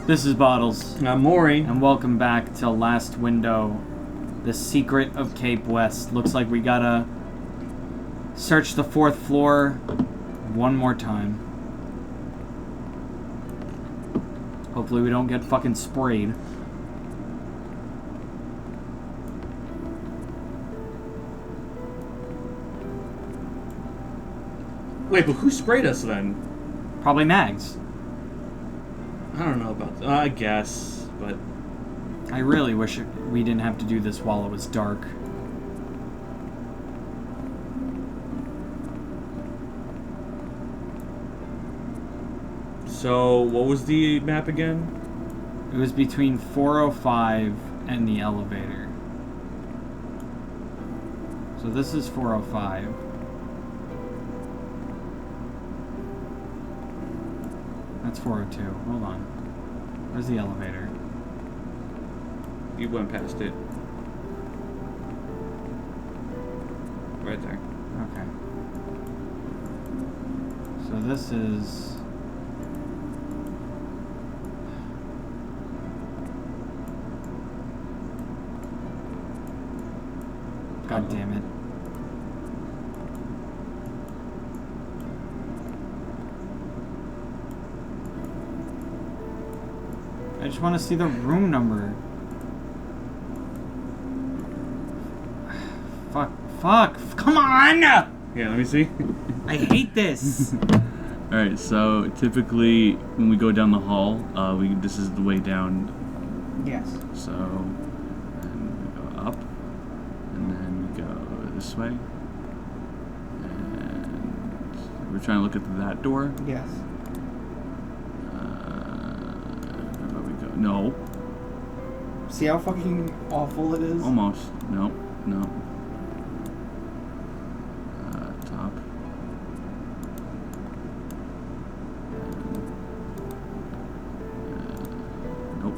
This is Bottles. I'm Mori. And welcome back to Last Window, the secret of Cape West. Looks like we gotta search the 4th floor one more time. Hopefully we don't get fucking sprayed. Wait, but who sprayed us then? Probably Mags. I don't know about that. I guess, but... I really wish we didn't have to do this while it was dark. So, what was the map again? It was between 405 and the elevator. So this is 405. That's 402. Hold on. Where's the elevator? You went past it. Right there. Okay. So this is... God damn it. I just want to see the room number. Fuck. Come on! Yeah, let me see. I hate this. Alright, so typically when we go down the hall, this is the way down. Yes. So, and we go up, and then we go this way. And we're trying to look at that door. Yes. Where we go? No. See how fucking awful it is? Almost. No. Top. Nope.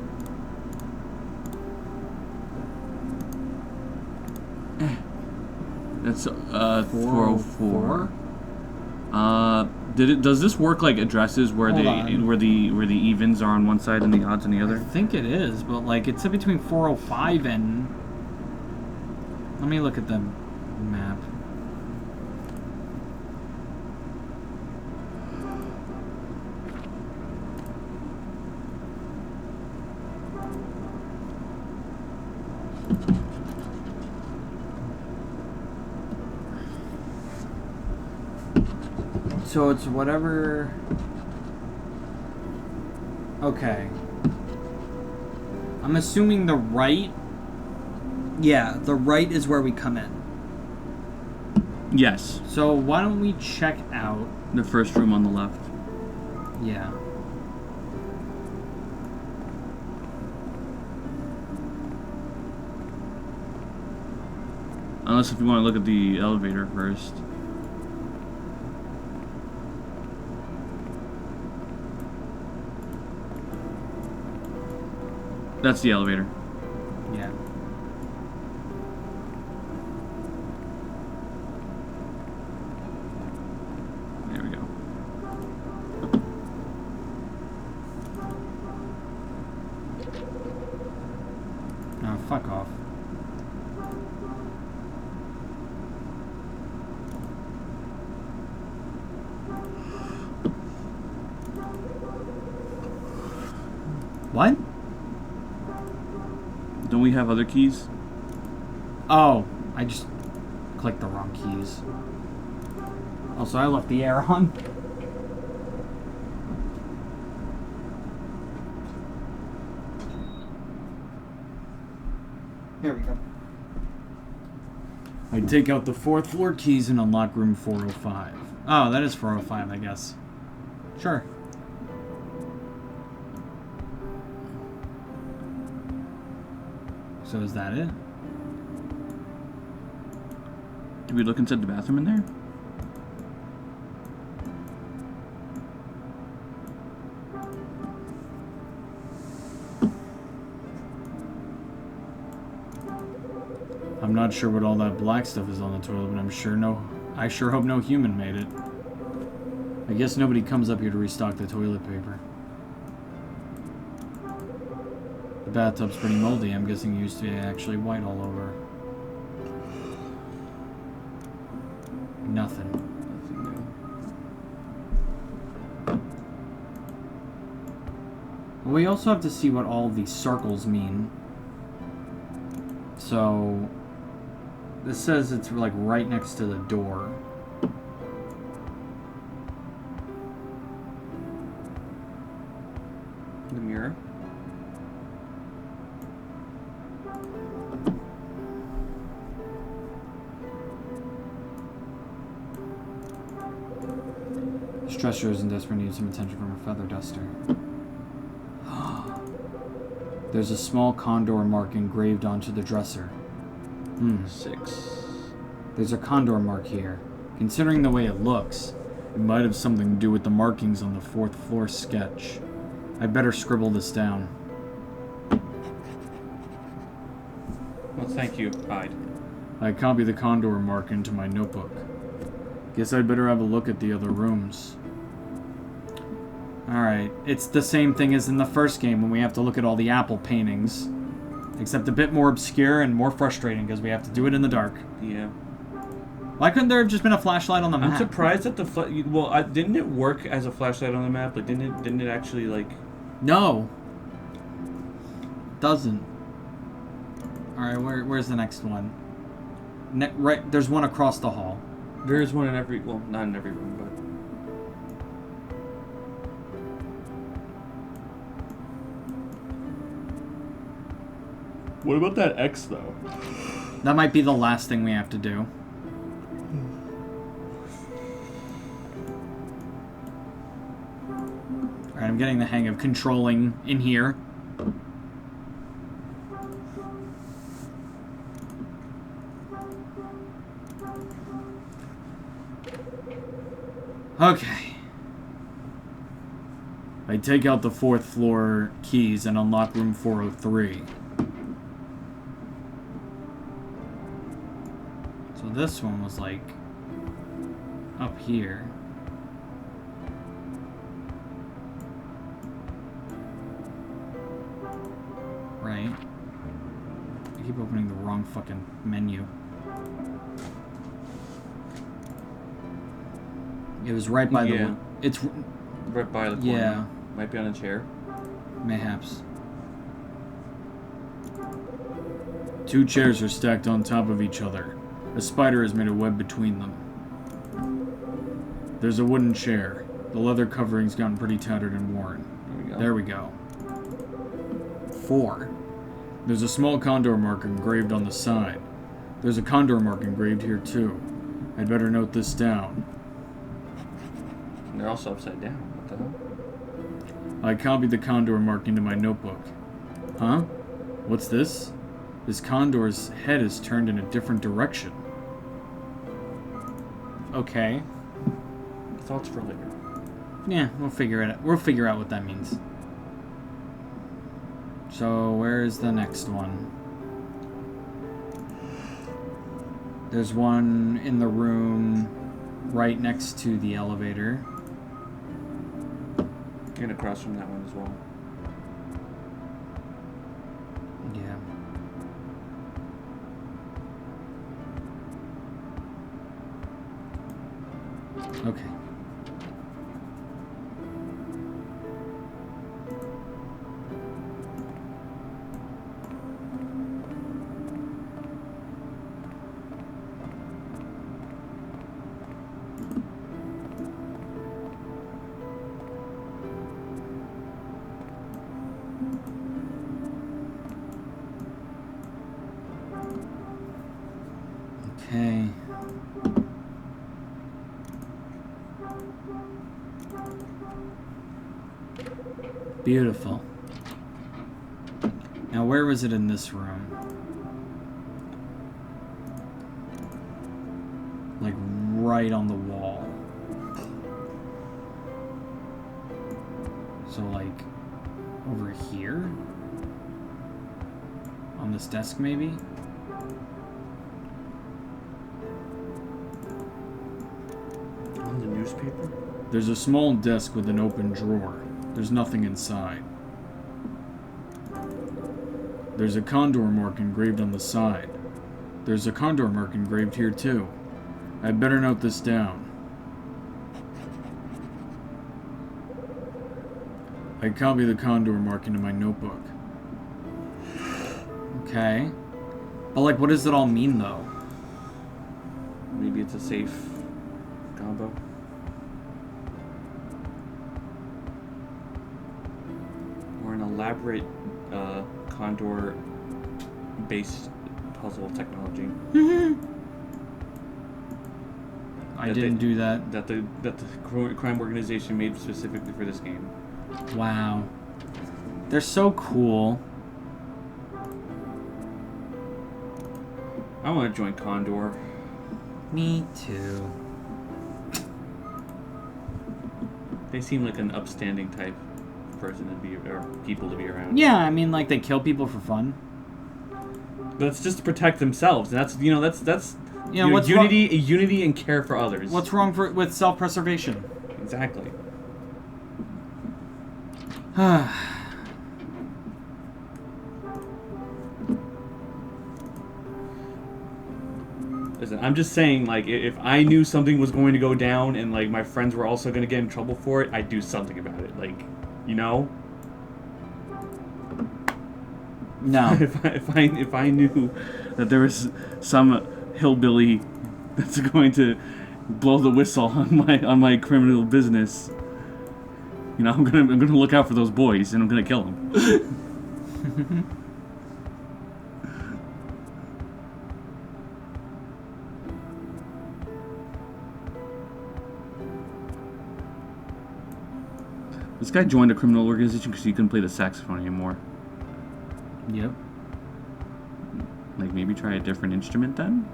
That's 404. Does this work like addresses where where the evens are on one side and the odds on the other? I think it is, but like it's in between 405 and... Let me look at the map. So it's whatever... Okay. I'm assuming the right... Yeah, the right is where we come in. Yes. So why don't we check out... The first room on the left. Yeah. Unless if you want to look at the elevator first. That's the elevator. Yeah. There we go. No, fuck off. What? Don't we have other keys? Oh, I just clicked the wrong keys. Also, I left the air on. Here we go. I take out the 4th floor keys and unlock room 405. Oh, that is 405, I guess. Sure. So is that it? Did we look inside the bathroom in there? I'm not sure what all that black stuff is on the toilet, but I sure hope no human made it. I guess nobody comes up here to restock the toilet paper. The bathtub's pretty moldy. I'm guessing it used to be actually white all over. Nothing. Nothing new. We also have to see what all these circles mean. So, this says it's like right next to the door. The mirror. Dresser is in desperate need of some attention from her feather duster. There's a small condor mark engraved onto the dresser. 6. There's a condor mark here. Considering the way it looks, it might have something to do with the markings on the 4th floor sketch. I'd better scribble this down. Well, thank you, Hyde. I copy the condor mark into my notebook. Guess I'd better have a look at the other rooms. Alright, it's the same thing as in the first game when we have to look at all the apple paintings. Except a bit more obscure and more frustrating because we have to do it in the dark. Yeah. Why couldn't there have just been a flashlight on the map? I'm surprised that the didn't it work as a flashlight on the map? Like, didn't it actually, like... No. Doesn't. Alright, where's the next one? Right, there's one across the hall. There is one in every... Well, not in every room, but... What about that X, though? That might be the last thing we have to do. Alright, I'm getting the hang of controlling in here. Okay. I take out the 4th floor keys and unlock room 403. So this one was like up here. Right? I keep opening the wrong fucking menu. It was right by the... It's... Right by the corner. Yeah. Might be on a chair. Mayhaps. 2 chairs are stacked on top of each other. A spider has made a web between them. There's a wooden chair. The leather covering's gotten pretty tattered and worn. There we go. 4. There's a small condor mark engraved on the side. There's a condor mark engraved here too. I'd better note this down. They're also upside down. What the hell? I copied the condor mark into my notebook. Huh? What's this? This condor's head is turned in a different direction. Okay. Thoughts for later. Yeah, we'll figure it out. We'll figure out what that means. So, where's the next one? There's one in the room right next to the elevator. And across from that one as well. Yeah. Okay. Okay. Beautiful. Now, where was it in this room? Like, right on the wall. So, like, over here? On this desk, maybe? On the newspaper? There's a small desk with an open drawer. There's nothing inside. There's a condor mark engraved on the side. There's a condor mark engraved here too. I'd better note this down. I copy the condor mark into my notebook. Okay. But, like, what does it all mean, though? Maybe it's a safe combo. Or an elaborate condor-based puzzle technology. I didn't do that. That the crime organization made specifically for this game. Wow. They're so cool. I want to join Condor. Me too. They seem like an upstanding type person to be, or people to be around. Yeah, I mean, like, they kill people for fun. But it's just to protect themselves. And that's What's unity and care for others. What's wrong with self-preservation? Exactly. Listen, I'm just saying, like, if I knew something was going to go down and, like, my friends were also going to get in trouble for it, I'd do something about it. Like, you know? No. if I knew that there was some hillbilly that's going to blow the whistle on my criminal business, you know, I'm gonna look out for those boys and I'm gonna kill them. This guy joined a criminal organization because he couldn't play the saxophone anymore. Yep. Like, maybe try a different instrument then?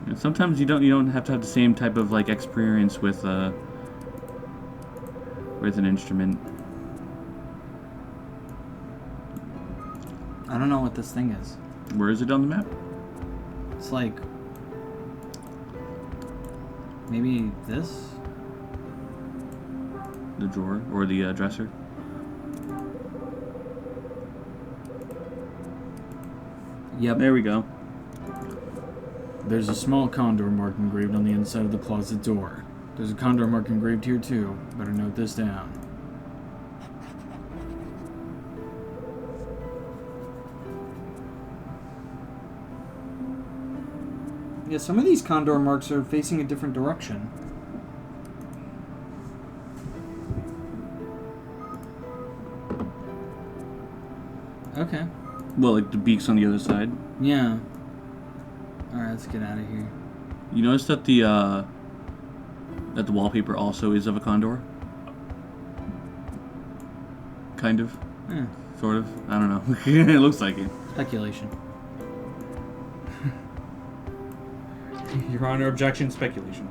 And sometimes you don't have to have the same type of, like, experience with an instrument. I don't know what this thing is. Where is it on the map? It's like... maybe this? The drawer or the dresser? Yep. There we go. There's a small condor mark engraved on the inside of the closet door. There's a condor mark engraved here too. Better note this down. Yeah, some of these condor marks are facing a different direction. Okay. Well, like the beak's on the other side. Yeah. Alright, let's get out of here. You notice that the wallpaper also is of a condor? Kind of. Yeah. Sort of. I don't know. It looks like it. Speculation. Your Honor, objection, speculation.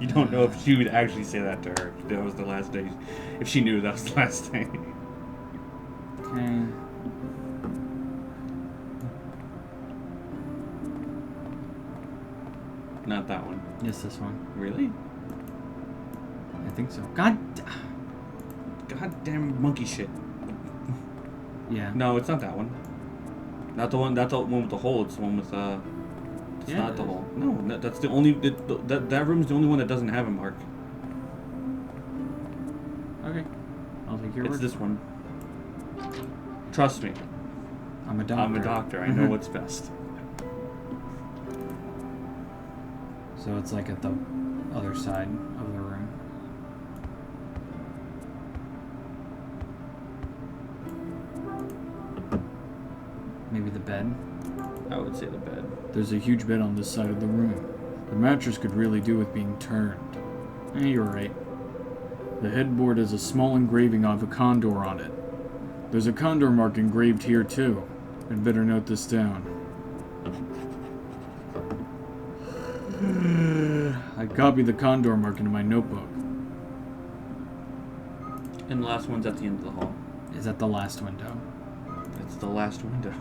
You don't know if she would actually say that to her. That was the last day. If she knew that was the last day. Okay. Not that one. Yes, this one. Really? I think so. Goddamn monkey shit. Yeah. No, it's not that one. Not the one. That's the one with the hole. It's the one with It's Yeah, not the hole. No, that's the only. That room's the only one that doesn't have a mark. Okay. I'll take your word. It's this one. Trust me. I'm a doctor. I'm a doctor. I know what's best. So it's like at the other side of the room. Maybe the bed? I would say the bed. There's a huge bed on this side of the room. The mattress could really do with being turned. You're right. The headboard has a small engraving of a condor on it. There's a condor mark engraved here too. I'd better note this down. I copied the condor mark into my notebook. And the last one's at the end of the hall. Is that the last window? It's the last window.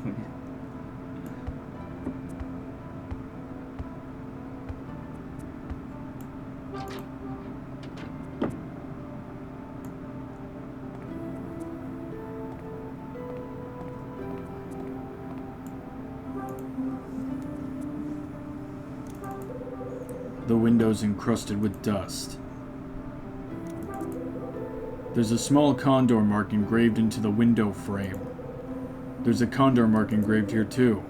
the windows encrusted with dust. There's a small condor mark engraved into the window frame. There's a condor mark engraved here too.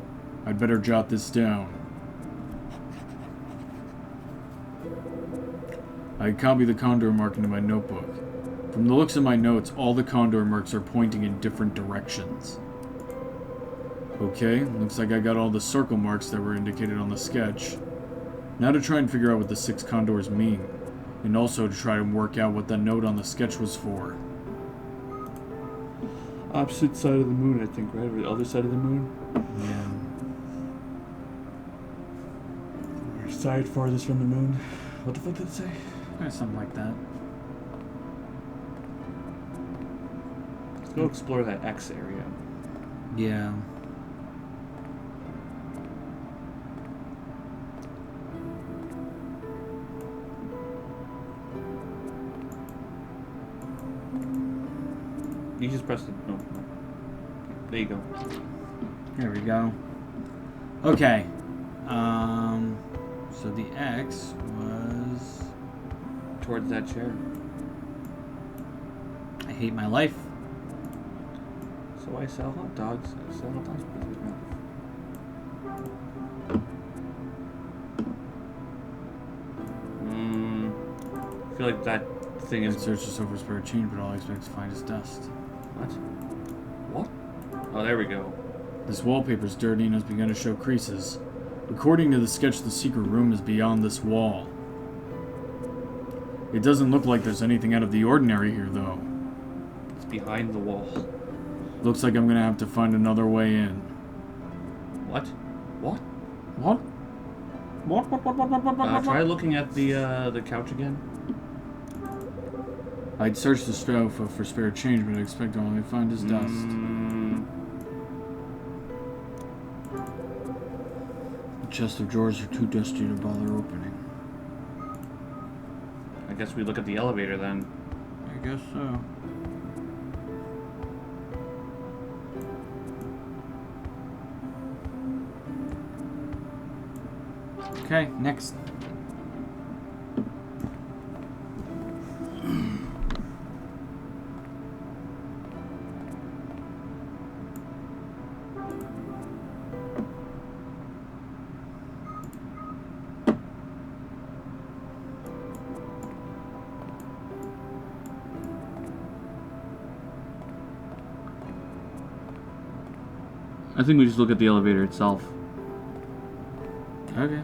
I'd better jot this down. I copy the condor mark into my notebook. From the looks of my notes, all the condor marks are pointing in different directions. Okay, looks like I got all the circle marks that were indicated on the sketch. Now to try and figure out what the 6 condors mean, and also to try and work out what that note on the sketch was for. Opposite side of the moon, I think, right? Or the other side of the moon? Yeah. Or side farthest from the moon. What the fuck did it say? Something like that. Let's go explore that X area. Yeah. You just pressed it. No. There you go. There we go. Okay. So the X was... Towards that chair. I hate my life. So I sell hot dogs. I sell hot dogs. I feel like that thing I is... searched this over spare change, but all I expect to find is dust. What? Oh, there we go. This wallpaper's dirty and has begun to show creases. According to the sketch, the secret room is beyond this wall. It doesn't look like there's anything out of the ordinary here, though. It's behind the wall. Looks like I'm gonna have to find another way in. What? What? What? What? Try looking at the couch again. I'd searched the sofa for spare change, but I expect to only find his dust. The chest of drawers are too dusty to bother opening. I guess we look at the elevator then. I guess so. Okay, next. I think we just look at the elevator itself. Okay.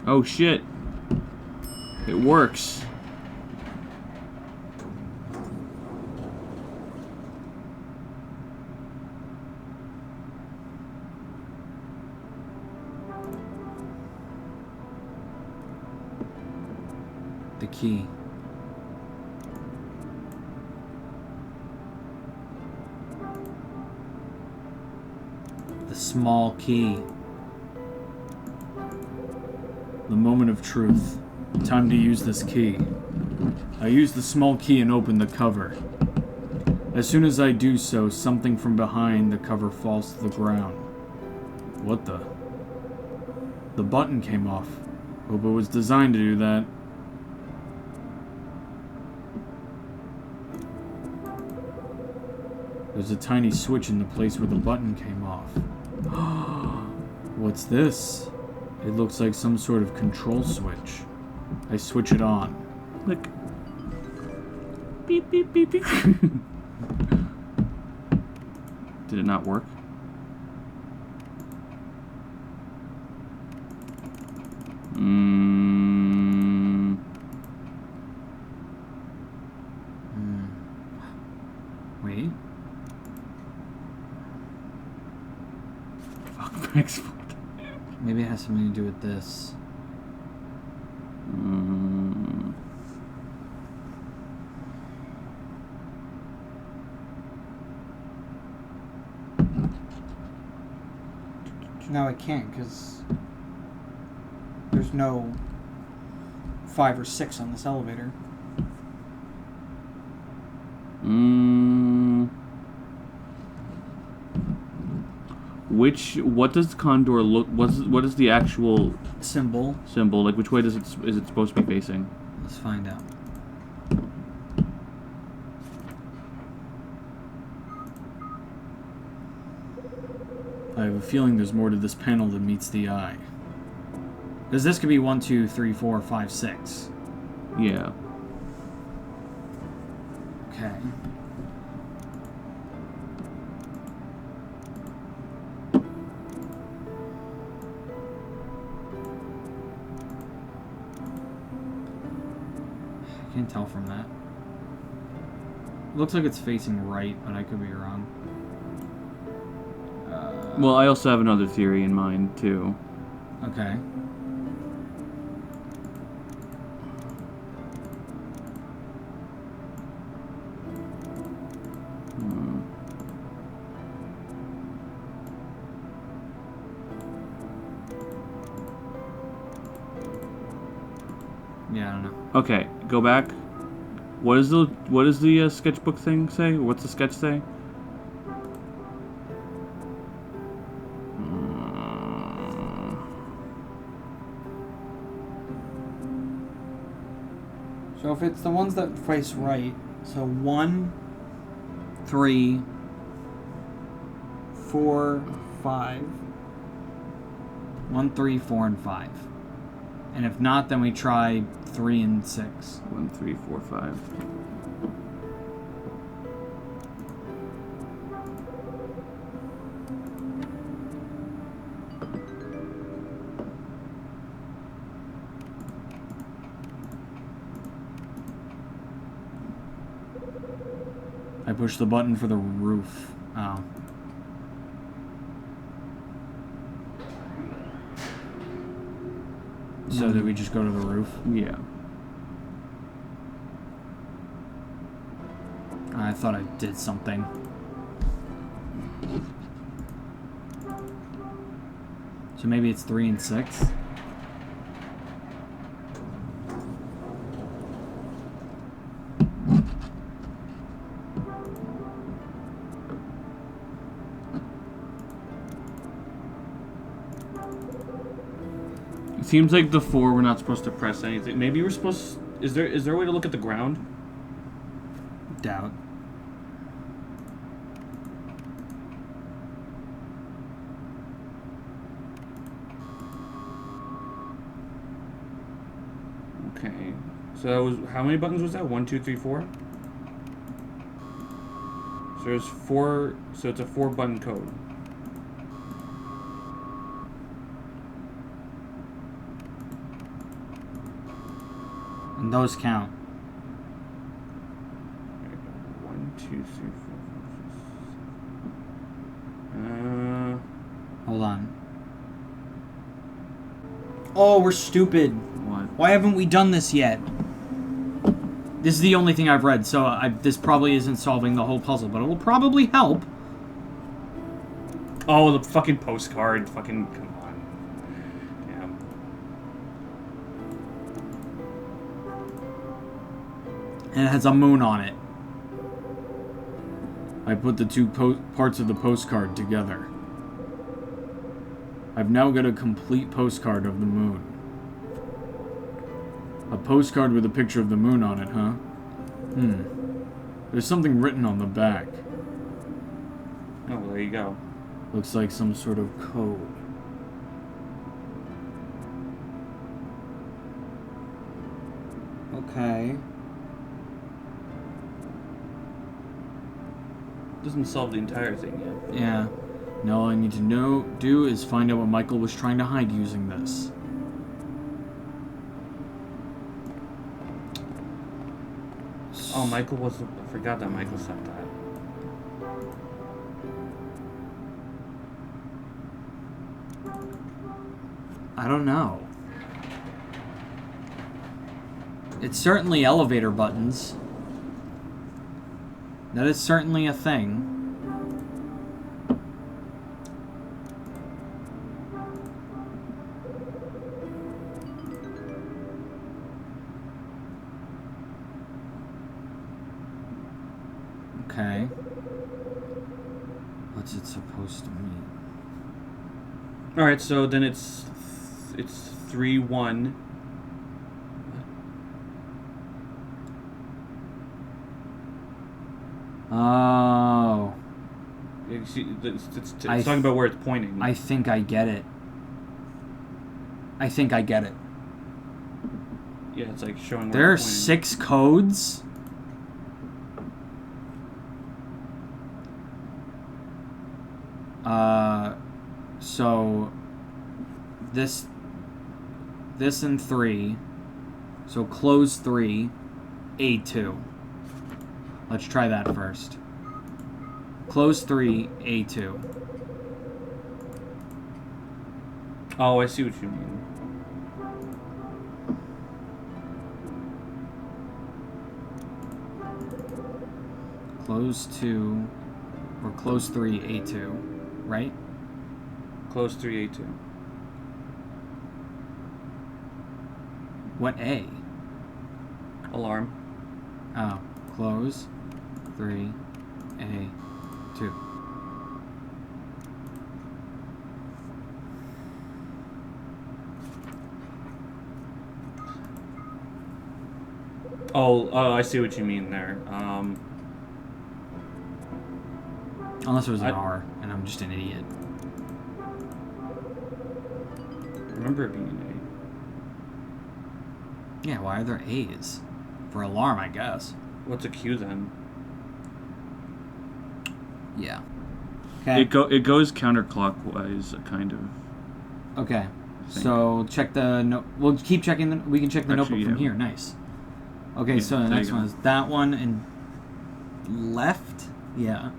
Oh shit. It works. The key. The small key. The moment of truth. Time to use this key. I use the small key and open the cover. As soon as I do so, something from behind the cover falls to the ground. What the? The button came off. Hope it was designed to do that. There's a tiny switch in the place where the button came off. What's this? It looks like some sort of control switch. I switch it on. Click. Beep, beep, beep, beep. Did it not work? Wait. Fuck, explode. Maybe it has something to do with this. No, I can't, because there's no 5 or 6 on this elevator. What does condor look? What is the actual Symbol. symbol? Like, which way is it supposed to be facing? Let's find out. I have a feeling there's more to this panel than meets the eye. Because this could be 1, 2, 3, 4, 5, 6. Yeah. Okay. I can't tell from that. Looks like it's facing right, but I could be wrong. Well, I also have another theory in mind too. Okay. Yeah, I don't know. Okay, go back. What does the sketchbook thing say? What's the sketch say? So if it's the ones that face right, so 1, 3, 4, 5. 1, 3, 4, and 5. And if not, then we try 3 and 6. 1, 3, 4, 5. I push the button for the roof. Oh. So did we just go to the roof? Yeah. I thought I did something. So maybe it's 3 and 6? Seems like the 4 we're not supposed to press anything. Maybe we're supposed. Is there a way to look at the ground? Doubt. Okay. So that was how many buttons was that? 1, 2, 3, 4. So there's 4. So it's a 4-button code. And those count. 1, 2, 3, 4, 5, 6. Hold on. Oh, we're stupid. What? Why haven't we done this yet? This is the only thing I've read, so this probably isn't solving the whole puzzle, but it will probably help. Oh, the fucking postcard. Fucking come on. Damn. And it has a moon on it. I put the two parts of the postcard together. I've now got a complete postcard of the moon. A postcard with a picture of the moon on it, huh? There's something written on the back. Oh, well, there you go. Looks like some sort of code. Okay. Doesn't solve the entire thing yet. Yeah. Now all I need to do is find out what Michael was trying to hide using this. Oh, Michael was. I forgot that Michael sent that. I don't know. It's certainly elevator buttons. That is certainly a thing. Okay. What's it supposed to mean? All right, so then it's 3-1. Oh. You see, it's I talking about where it's pointing. I think I get it. Yeah, it's like showing where There are it's pointing. 6 codes? So this and 3. So close 3, A2. Let's try that first. Close 3, A2. Oh, I see what you mean. Close 2 or close 3, A2, right? Close 3-A2. What A? Alarm. Oh, close 3, A2. Oh, I see what you mean there. Unless it was an I R, and I'm just an idiot. remember it being an Yeah, why are there A's? For alarm, I guess. A. What's a Q then? Yeah. Okay. It goes counterclockwise, kind of. Okay. Think. So check the note. We'll keep checking. We can check the Actually, notebook from yeah. here. Nice. Okay, Yeah, so the there next you one go. is that one and left. Yeah.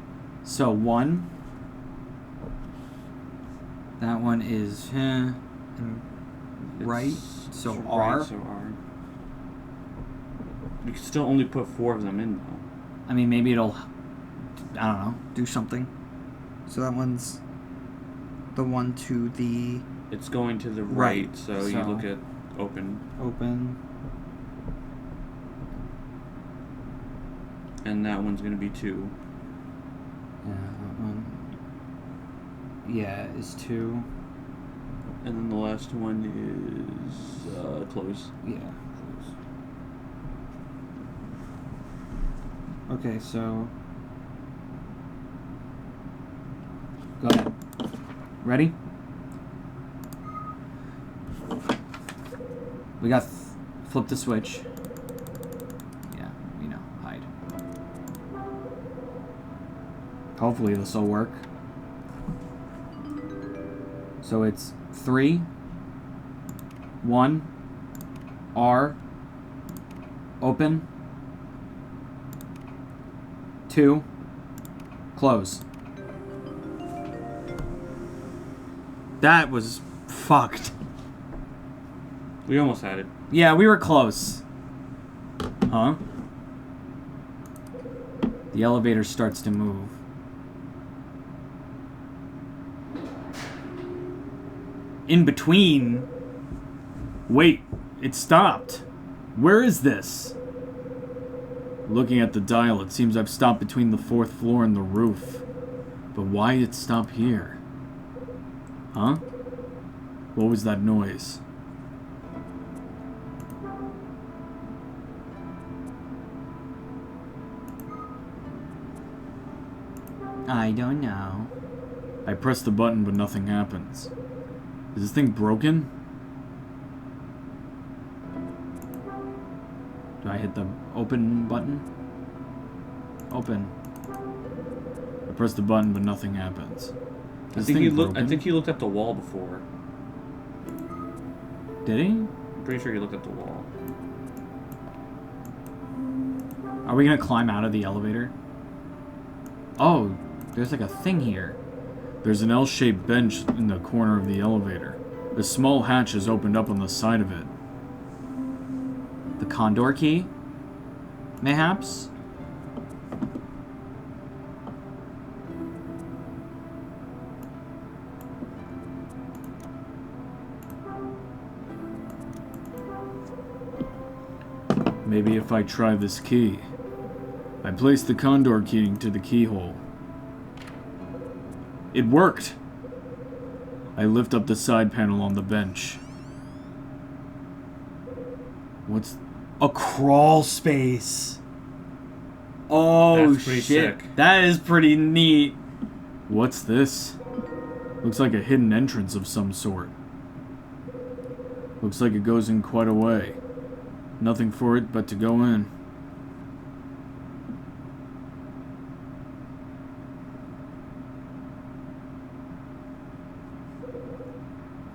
So 1. That one is and right. So It's R. Right, so R. You can still only put 4 of them in though. I mean, maybe it'll. I don't know. Do something. So that one's the one to the It's going to the Right, right, so you look at open, open. and that one's going to be 2. Yeah, that one. Yeah, is 2. And then the last one is close. Yeah. Okay, so go ahead. Ready? We got flip the switch. Yeah, we know. Hide. Hopefully this will work. So it's 3, 1, R, open, 2, close. That was fucked. We almost had it. Yeah, we were close. Huh? The elevator starts to move. In between. Wait, it stopped. Where is this? Looking at the dial, it seems I've stopped between the 4th floor and the roof. But why did it stop here? Huh? What was that noise? I don't know. I press the button, but nothing happens. Is this thing broken? Do I hit the open button? Open. I press the button, but nothing happens. I think he looked at the wall before. Did he? I'm pretty sure he looked at the wall. Are we gonna climb out of the elevator? Oh, there's like a thing here. There's an L-shaped bench in the corner of the elevator. A small hatch is opened up on the side of it. The Condor key? Mayhaps? Maybe if I try this key. I I placed the condor key into the keyhole. It worked! I lift up the side panel on the bench. What's... a crawl space! Oh, That's pretty shit. sick. That is pretty neat. What's this? Looks like a hidden entrance of some sort. Looks like it goes in quite a way. Nothing for it but to go in.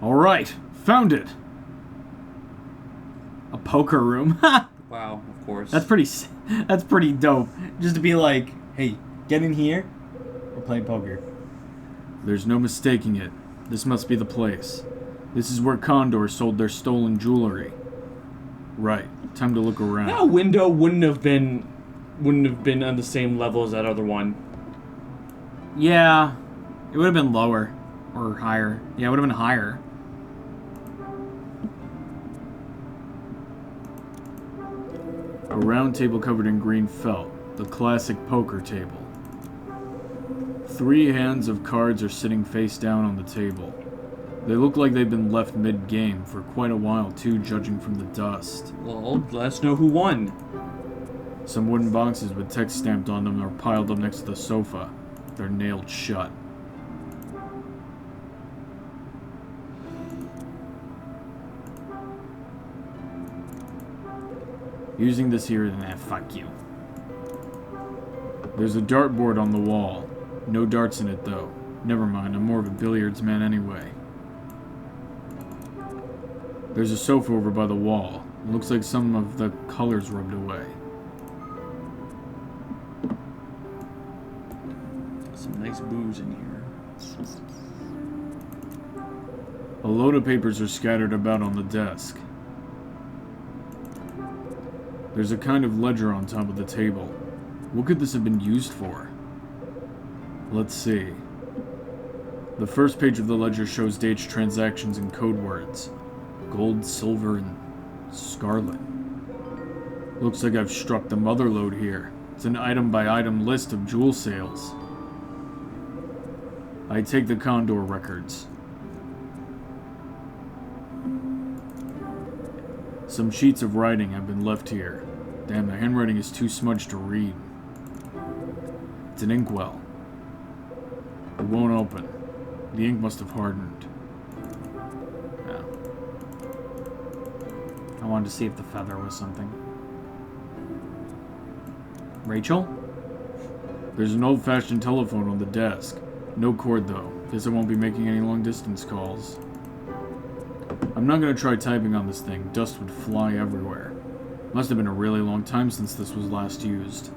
Alright, found it! A poker room. Wow, of course. That's pretty dope. Just to be like, hey, get in here. We're playing poker. There's no mistaking it. This must be the place. This is where Condor sold their stolen jewelry. Right. Time to look around. That window wouldn't have been on the same level as that other one. Yeah. It would have been lower. Or higher. Yeah, it would have been higher. A round table covered in green felt. The classic poker table. 3 hands of cards are sitting face down on the table. They look like they've been left mid-game for quite a while too, judging from the dust. Well, let us know who won. Some wooden boxes with text stamped on them are piled up next to the sofa. They're nailed shut. Using this here, fuck you. There's a dartboard on the wall. No darts in it, though. Never mind, I'm more of a billiards man anyway. There's a sofa over by the wall. It looks like some of the colors rubbed away. Some nice booze in here. A load of papers are scattered about on the desk. There's a kind of ledger on top of the table. What could this have been used for? Let's see. The first page of the ledger shows dates, transactions, and code words. Gold, silver, and scarlet. Looks like I've struck the mother lode here. It's an item-by-item list of jewel sales. I take the Condor records. Some sheets of writing have been left here. Damn, the handwriting is too smudged to read. It's an inkwell. It won't open. The ink must have hardened. No. I wanted to see if the feather was something. Rachel? There's an old-fashioned telephone on the desk. No cord, though. Guess I won't be making any long-distance calls. I'm not gonna try typing on this thing. Dust would fly everywhere. Must have been a really long time since this was last used.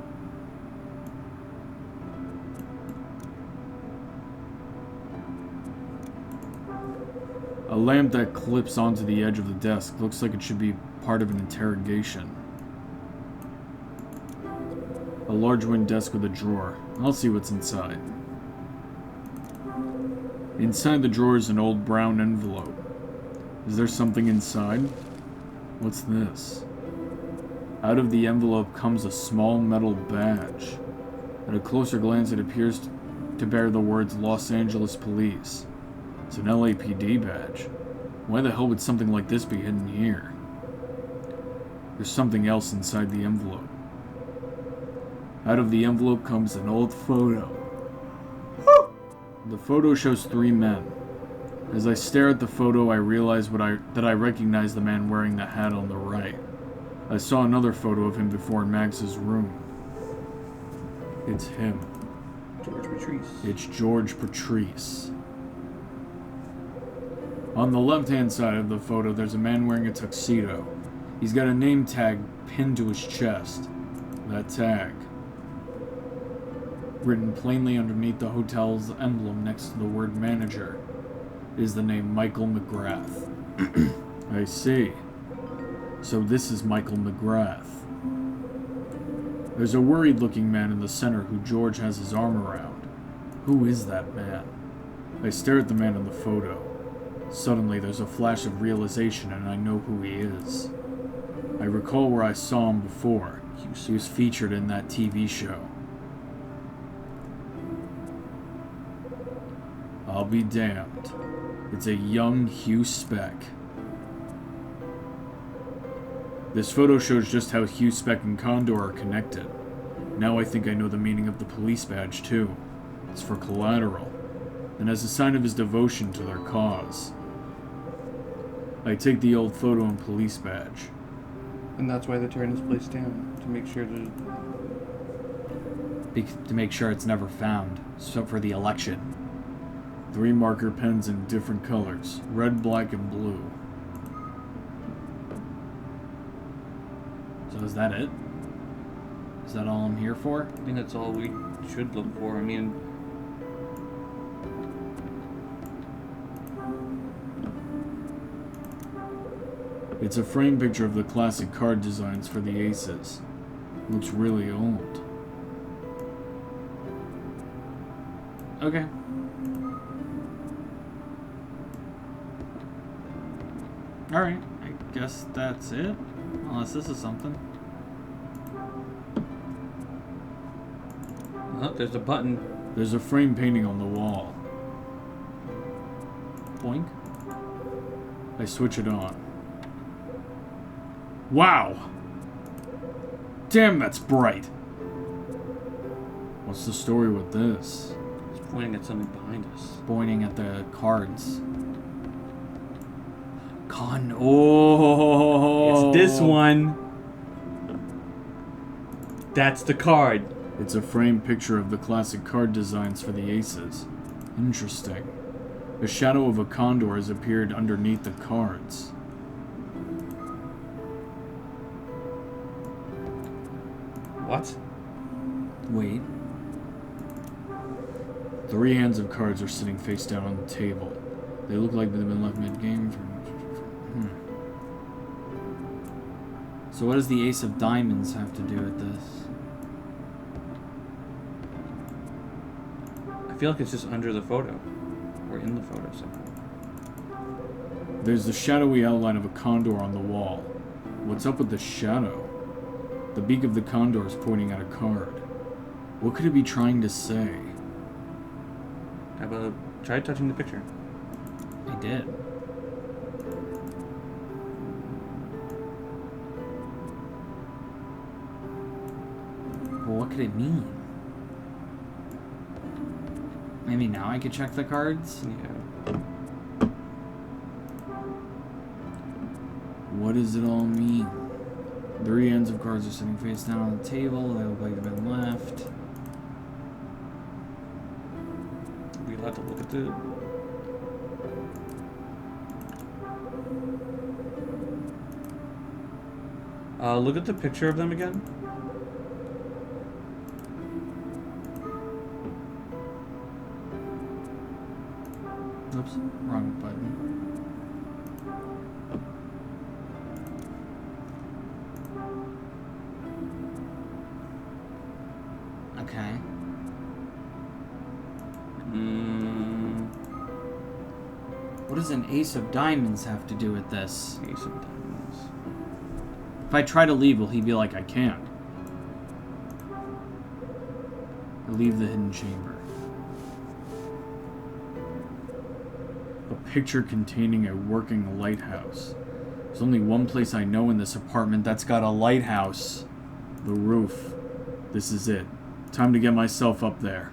A lamp that clips onto the edge of the desk looks like it should be part of an interrogation. A large wooden desk with a drawer. I'll see what's inside. Inside the drawer is an old brown envelope. Is there something inside? What's this? Out of the envelope comes a small metal badge. At a closer glance, it appears to bear the words Los Angeles Police. It's an LAPD badge. Why the hell would something like this be hidden here? There's something else inside the envelope. Out of the envelope comes an old photo. The photo shows 3 men. As I stare at the photo, I realize that I recognize the man wearing the hat on the right. I saw another photo of him before in Max's room. It's him. George Patrice. It's George Patrice. On the left-hand side of the photo, there's a man wearing a tuxedo. He's got a name tag pinned to his chest. That tag, written plainly underneath the hotel's emblem next to the word manager, is the name Michael McGrath. I see. So this is Michael McGrath. There's a worried-looking man in the center who George has his arm around. Who is that man? I stare at the man in the photo. Suddenly, there's a flash of realization and I know who he is. I recall where I saw him before. He was featured in that TV show. I'll be damned. It's a young Hugh Speck. This photo shows just how Hugh Speck and Condor are connected. Now I think I know the meaning of the police badge, too. It's for collateral, and as a sign of his devotion to their cause. I take the old photo and police badge. And that's why they're tearing this place down, to make sure To make sure it's never found. So for the election. 3 marker pens in different colors. Red, black, and blue. So is that it? Is that all I'm here for? I think that's all we should look for. I mean... It's a frame picture of the classic card designs for the aces. Looks really old. Okay. Alright, I guess that's it. Unless this is something. Oh, there's a button. There's a frame painting on the wall. Boink. I switch it on. Wow! Damn, that's bright! What's the story with this? It's pointing at something behind us. Pointing at the cards. Oh! It's this one. That's the card. It's a framed picture of the classic card designs for the aces. Interesting. The shadow of a condor has appeared underneath the cards. What? Wait. 3 hands of cards are sitting face down on the table. They look like they've been left mid-game. So what does the ace of diamonds have to do with this? I feel like it's just under the photo. Or in the photo somehow. There's the shadowy outline of a condor on the wall. What's up with the shadow? The beak of the condor is pointing at a card. What could it be trying to say? How about try touching the picture? I did. Well, what could it mean? Maybe now I could check the cards? Yeah. What does it all mean? 3 ends of cards are sitting face down on the table. They look like they've been left. We allowed to look at the... look at the picture of them again. Oops, wrong button. Okay. What does an ace of diamonds have to do with this? Ace of diamonds. If I try to leave, will he be like, I can't? Or leave the hidden chamber. A picture containing a working lighthouse. There's only one place I know in this apartment that's got a lighthouse. The roof. This is it. Time to get myself up there.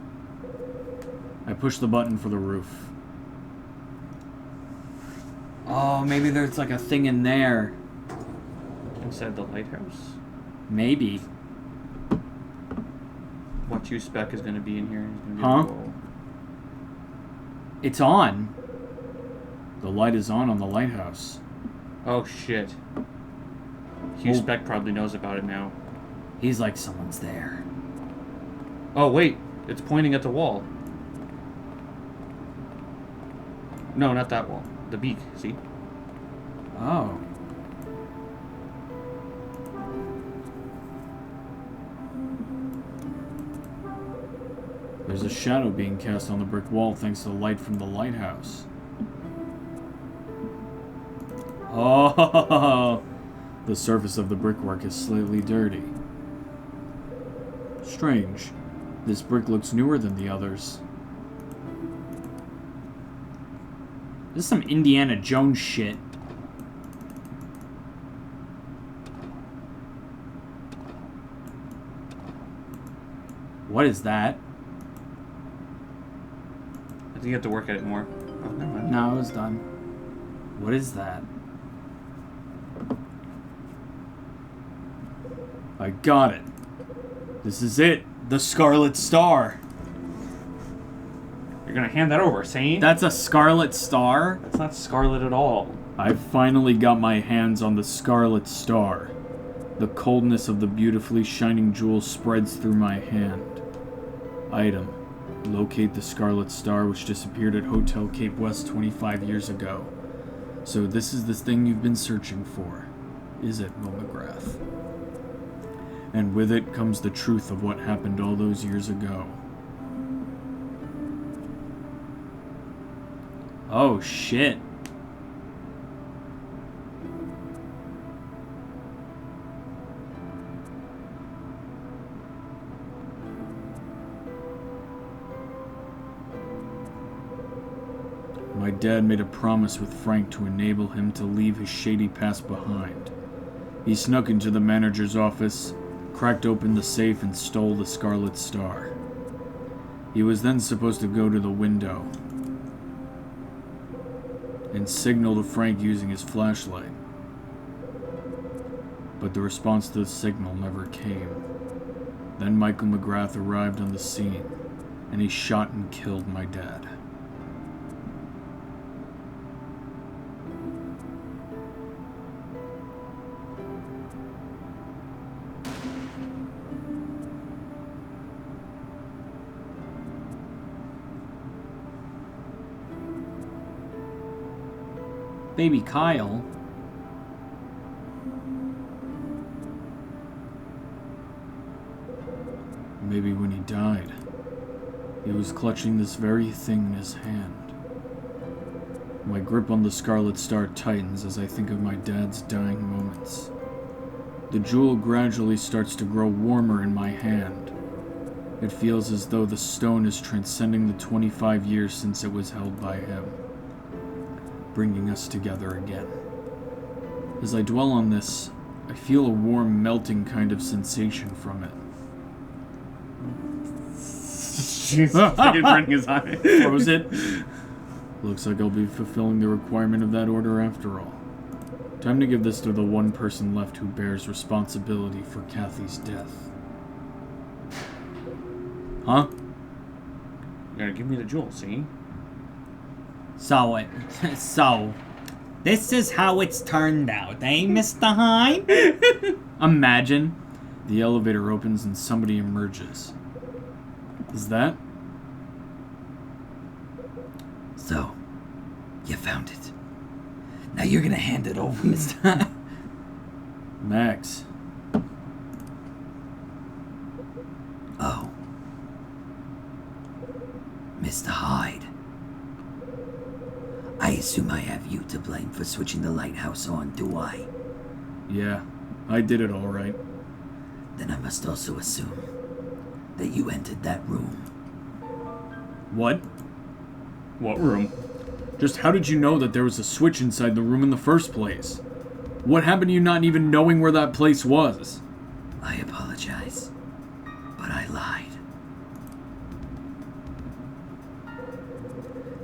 I push the button for the roof. Oh, maybe there's like a thing in there. Inside the lighthouse? Maybe. What Hugh Speck is going to be in here? He's Huh? gonna be It's on. The light is on the lighthouse. Oh shit. Hugh Oh. Speck probably knows about it now. He's like, someone's there. Oh wait, it's pointing at the wall. No, not that wall. The beak, see? Oh. There's a shadow being cast on the brick wall thanks to the light from the lighthouse. Oh, the surface of the brickwork is slightly dirty. Strange. This brick looks newer than the others. This is some Indiana Jones shit. What is that? I think you have to work at it more. Oh, never mind. No, I was done. What is that? I got it. This is it. The Scarlet Star. You're gonna hand that over, Cing? That's a Scarlet Star? That's not scarlet at all. I've finally got my hands on the Scarlet Star. The coldness of the beautifully shining jewel spreads through my hand. Item. Locate the Scarlet Star which disappeared at Hotel Cape West 25 years ago. So this is the thing you've been searching for. Is it, Will McGrath? And with it comes the truth of what happened all those years ago. Oh, shit. My dad made a promise with Frank to enable him to leave his shady past behind. He snuck into the manager's office, cracked open the safe, and stole the Scarlet Star. He was then supposed to go to the window and signal to Frank using his flashlight. But the response to the signal never came. Then Michael McGrath arrived on the scene, and he shot and killed my dad. Baby Kyle. Maybe when he died, he was clutching this very thing in his hand. My grip on the Scarlet Star tightens as I think of my dad's dying moments. The jewel gradually starts to grow warmer in my hand. It feels as though the stone is transcending the 25 years since it was held by him, bringing us together again. As I dwell on this, I feel a warm, melting kind of sensation from it. She's fucking burning his eye. Froze it. Looks like I'll be fulfilling the requirement of that order after all. Time to give this to the one person left who bears responsibility for Kathy's death. Huh? You're gonna give me the jewel, see? So, this is how it's turned out, eh, Mr. Hyde? Imagine. The elevator opens and somebody emerges. Is that? So, you found it. Now you're gonna hand it over, Mr. Max. Oh. Mr. Hyde. I assume I have you to blame for switching the lighthouse on, do I? Yeah, I did it all right. Then I must also assume that you entered that room. What? What room? Just how did you know that there was a switch inside the room in the first place? What happened to you not even knowing where that place was? I apologize, but I lied.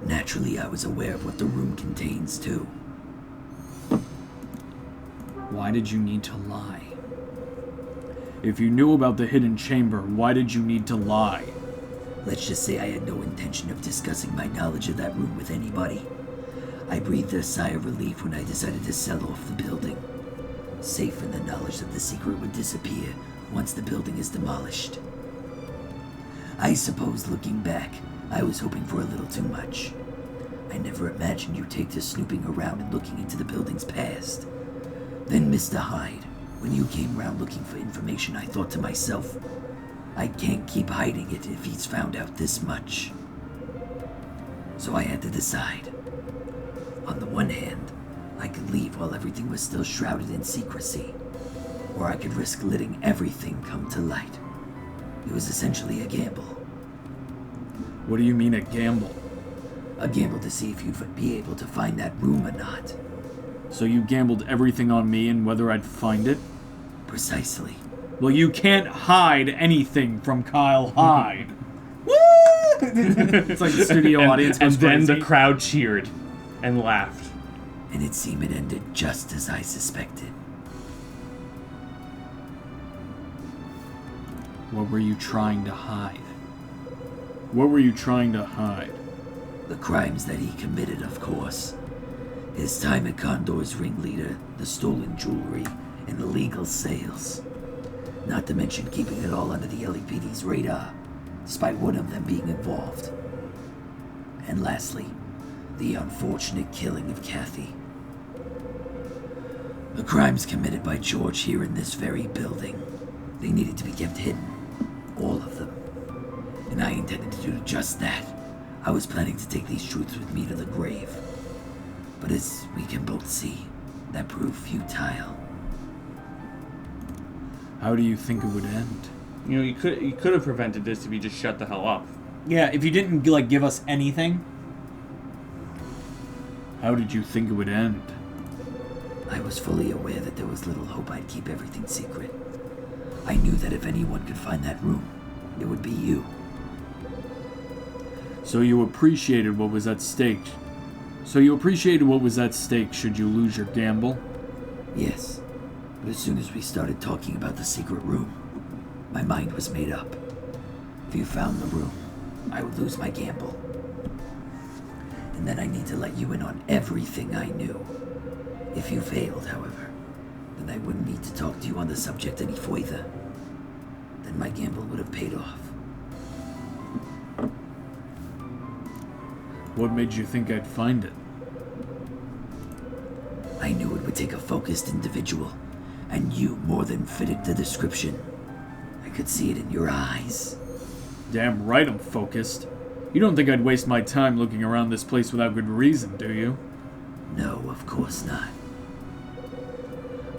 Naturally, I was aware of what the room contains, too. Why did you need to lie? If you knew about the hidden chamber, why did you need to lie? Let's just say I had no intention of discussing my knowledge of that room with anybody. I breathed a sigh of relief when I decided to sell off the building, safe in the knowledge that the secret would disappear once the building is demolished. I suppose, looking back, I was hoping for a little too much. I never imagined you'd take to snooping around and looking into the building's past. Then, Mr. Hyde, when you came round looking for information, I thought to myself, I can't keep hiding it if he's found out this much. So I had to decide. On the one hand, I could leave while everything was still shrouded in secrecy, or I could risk letting everything come to light. It was essentially a gamble. What do you mean a gamble? A gamble to see if you'd be able to find that room or not. So you gambled everything on me and whether I'd find it? Precisely. Well, you can't hide anything from Kyle Hyde. Woo! It's like the studio audience And goes then crazy. the crowd cheered and laughed. And it seemed it ended just as I suspected. What were you trying to hide? What were you trying to hide? The crimes that he committed, of course. His time at Condor's ringleader, the stolen jewelry, and illegal sales. Not to mention keeping it all under the LAPD's radar, despite one of them being involved. And lastly, the unfortunate killing of Kathy. The crimes committed by George here in this very building, they needed to be kept hidden. All of them. And I intended to do just that. I was planning to take these truths with me to the grave. But as we can both see, that proved futile. How do you think it would end? You know, you could have prevented this if you just shut the hell up. Yeah, if you didn't, like, give us anything. How did you think it would end? I was fully aware that there was little hope I'd keep everything secret. I knew that if anyone could find that room, it would be you. So you appreciated what was at stake. Should you lose your gamble? Yes, but as soon as we started talking about the secret room, my mind was made up. If you found the room, I would lose my gamble. And then I need to let you in on everything I knew. If you failed, however, then I wouldn't need to talk to you on the subject any further. Then my gamble would have paid off. What made you think I'd find it? I knew it would take a focused individual, and you more than fitted the description. I could see it in your eyes. Damn right I'm focused. You don't think I'd waste my time looking around this place without good reason, do you? No, of course not.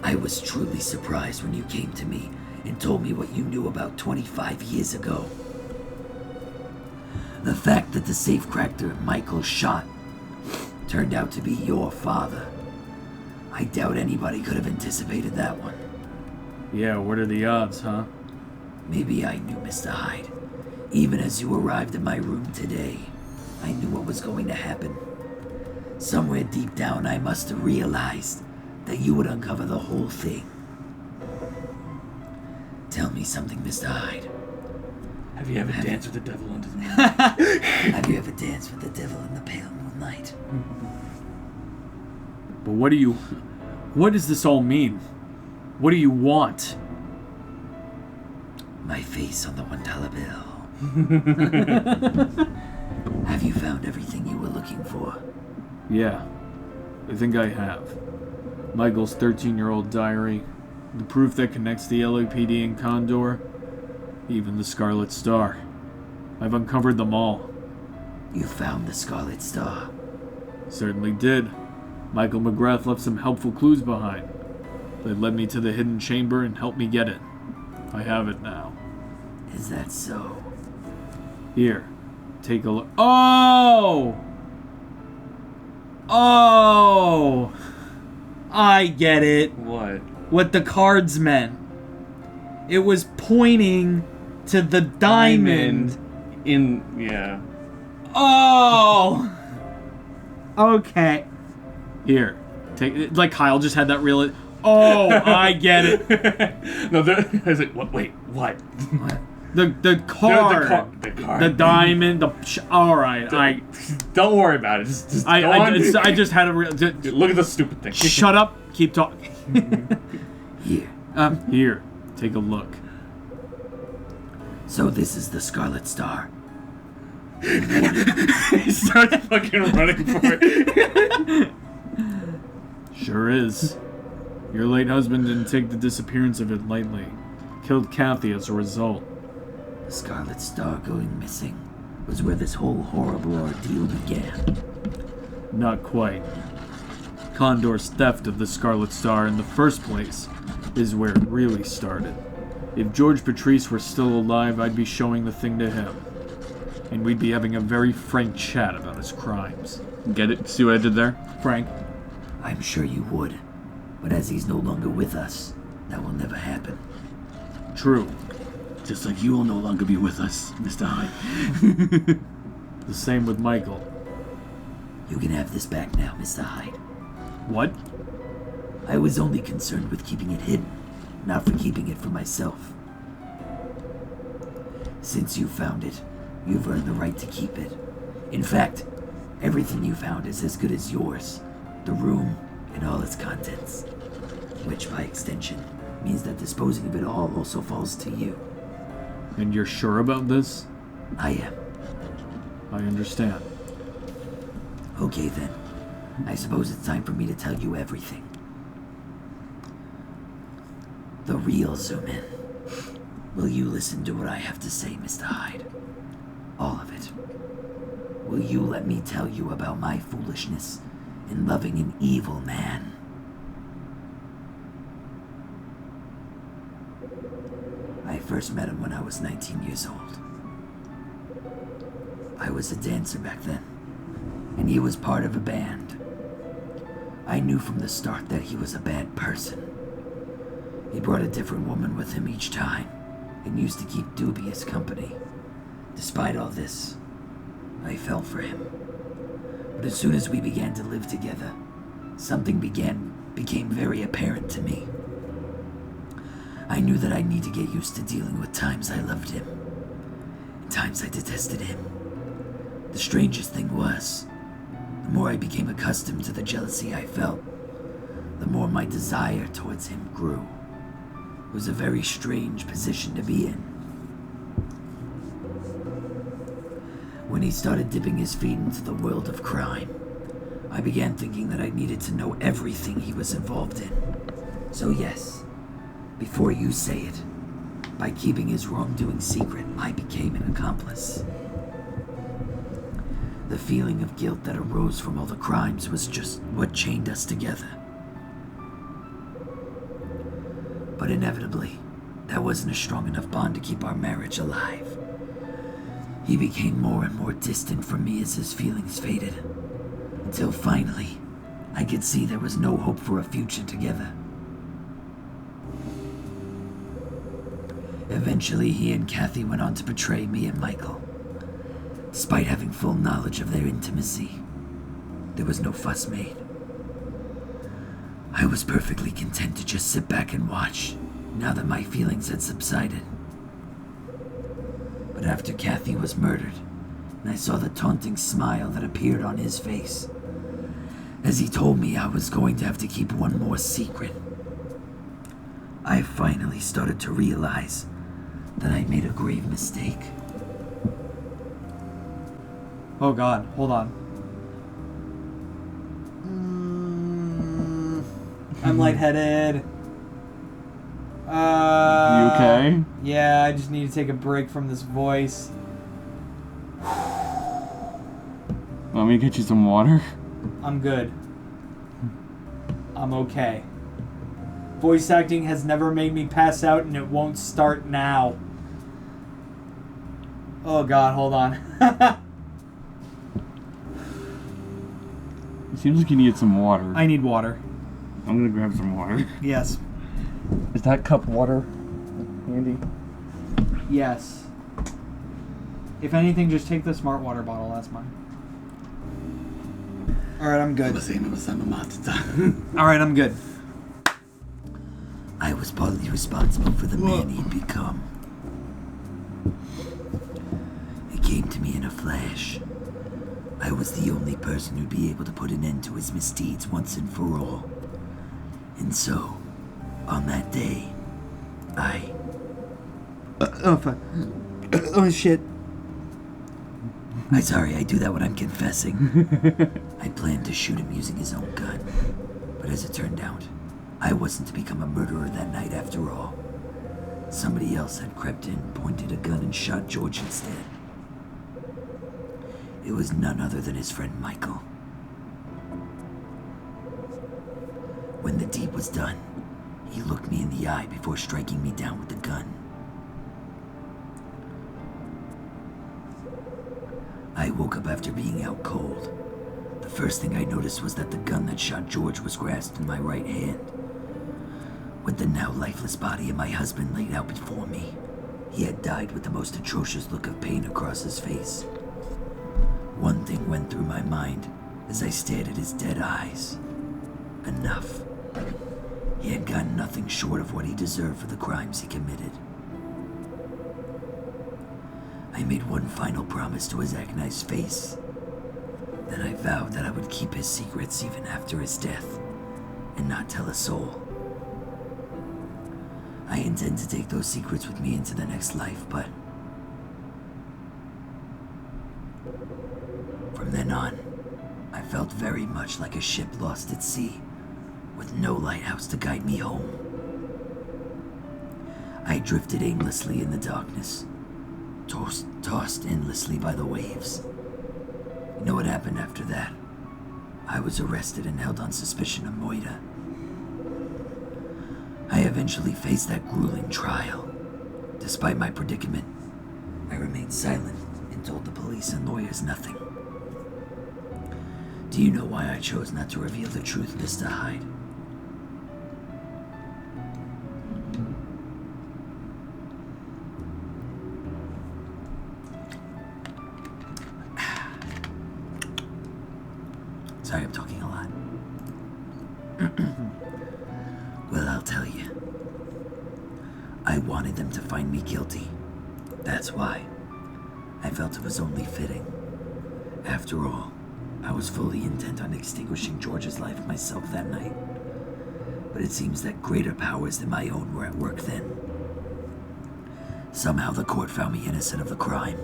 I was truly surprised when you came to me and told me what you knew about 25 years ago. The fact that the safecracker Michael shot turned out to be your father. I doubt anybody could have anticipated that one. Yeah, what are the odds, huh? Maybe I knew, Mr. Hyde. Even as you arrived in my room today, I knew what was going to happen. Somewhere deep down, I must have realized that you would uncover the whole thing. Tell me something, Mr. Hyde. Have you ever danced with the devil under the moon? Have you ever danced with the devil in the pale moonlight? But what does this all mean? What do you want? My face on the $1 bill. Have you found everything you were looking for? Yeah, I think I have. Michael's 13-year-old diary, the proof that connects the LAPD and Condor, even the Scarlet Star. I've uncovered them all. You found the Scarlet Star. Certainly did. Michael McGrath left some helpful clues behind. They led me to the hidden chamber and helped me get it. I have it now. Is that so? Here, take a look. Oh! Oh! I get it. What? What the cards meant. It was pointing to the diamond. Yeah. Oh! Okay. Here, take. Like Kyle just had that real. Oh, I get it. No, I was like, what? Wait, what? What? The card. The card. The diamond. All right. Don't worry about it. Just go I on. just had a real. Look at the stupid thing. Shut up. Keep talking. Here. Here, take a look. So this is the Scarlet Star. He starts fucking running for it. Sure is. Your late husband didn't take the disappearance of it lightly. Killed Kathy as a result. The Scarlet Star going missing was where this whole horrible ordeal began. Not quite. Condor's theft of the Scarlet Star in the first place is where it really started. If George Patrice were still alive, I'd be showing the thing to him. And we'd be having a very frank chat about his crimes. Get it? See what I did there? Frank? I'm sure you would. But as he's no longer with us, that will never happen. True. Just like you will no longer be with us, Mr. Hyde. The same with Michael. You can have this back now, Mr. Hyde. What? I was only concerned with keeping it hidden, not for keeping it for myself. Since you found it, you've earned the right to keep it. In fact, everything you found is as good as yours. The room and all its contents. Which, by extension, means that disposing of it all also falls to you. And you're sure about this? I am. I understand. Okay then. I suppose it's time for me to tell you everything. The real zoom in. Will you listen to what I have to say, Mr. Hyde? All of it. Will you let me tell you about my foolishness in loving an evil man? I first met him when I was 19 years old. I was a dancer back then, and he was part of a band. I knew from the start that he was a bad person. He brought a different woman with him each time, and used to keep dubious company. Despite all this, I fell for him. But as soon as we began to live together, something became very apparent to me. I knew that I'd need to get used to dealing with times I loved him, and times I detested him. The strangest thing was, the more I became accustomed to the jealousy I felt, the more my desire towards him grew. It was a very strange position to be in. When he started dipping his feet into the world of crime, I began thinking that I needed to know everything he was involved in. So yes, before you say it, by keeping his wrongdoing secret, I became an accomplice. The feeling of guilt that arose from all the crimes was just what chained us together. But inevitably, that wasn't a strong enough bond to keep our marriage alive. He became more and more distant from me as his feelings faded, until finally, I could see there was no hope for a future together. Eventually, he and Kathy went on to betray me and Michael. Despite having full knowledge of their intimacy, there was no fuss made. I was perfectly content to just sit back and watch, now that my feelings had subsided. But after Kathy was murdered, and I saw the taunting smile that appeared on his face, as he told me I was going to have to keep one more secret, I finally started to realize that I made a grave mistake. Oh god, hold on. I'm lightheaded. You okay? Yeah, I just need to take a break from this voice. Want me to get you some water? I'm good. I'm okay. Voice acting has never made me pass out, and it won't start now. Oh god, hold on. It seems like you need some water. I need water. I'm gonna grab some water. Yes. Is that cup water handy? Yes. If anything, just take the smart water bottle. That's mine. Alright, I'm good. Alright, I'm good. I was partly responsible for the man he'd become. It came to me in a flash. I was the only person who'd be able to put an end to his misdeeds once and for all. And so, on that day, Oh, fuck. Oh, shit. I'm sorry, I do that when I'm confessing. I planned to shoot him using his own gun. But as it turned out, I wasn't to become a murderer that night after all. Somebody else had crept in, pointed a gun, and shot George instead. It was none other than his friend Michael. When the deed was done, he looked me in the eye before striking me down with the gun. I woke up after being out cold. The first thing I noticed was that the gun that shot George was grasped in my right hand. With the now lifeless body of my husband laid out before me, he had died with the most atrocious look of pain across his face. One thing went through my mind as I stared at his dead eyes. Enough. He had gotten nothing short of what he deserved for the crimes he committed. I made one final promise to his agonized face. Then I vowed that I would keep his secrets even after his death, and not tell a soul. I intend to take those secrets with me into the next life, but from then on, I felt very much like a ship lost at sea, with no lighthouse to guide me home. I drifted aimlessly in the darkness, tossed endlessly by the waves. You know what happened after that? I was arrested and held on suspicion of murder. I eventually faced that grueling trial. Despite my predicament, I remained silent and told the police and lawyers nothing. Do you know why I chose not to reveal the truth, Mr. Hyde? Sorry, I'm talking a lot. Well, I'll tell you. I wanted them to find me guilty. That's why. I felt it was only fitting. After all, I was fully intent on extinguishing George's life myself that night. But it seems that greater powers than my own were at work then. Somehow the court found me innocent of the crime,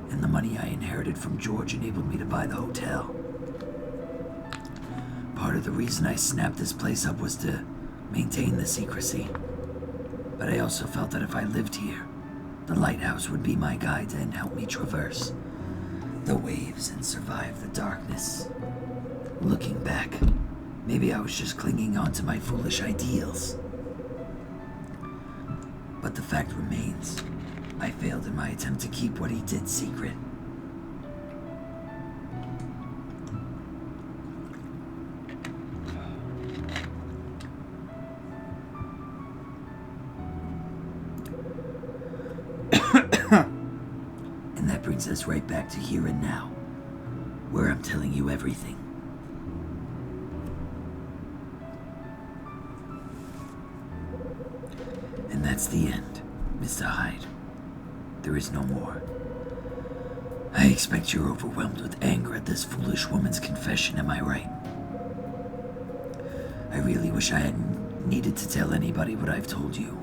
and the money I inherited from George enabled me to buy the hotel. Part of the reason I snapped this place up was to maintain the secrecy. But I also felt that if I lived here, the lighthouse would be my guide and help me traverse the waves and survive the darkness. Looking back, maybe I was just clinging on to my foolish ideals. But the fact remains, I failed in my attempt to keep what he did secret. And that brings us right back to here and now, where I'm telling you everything. And that's the end, Mr. Hyde. There is no more. I expect you're overwhelmed with anger at this foolish woman's confession, am I right? I really wish I hadn't needed to tell anybody what I've told you.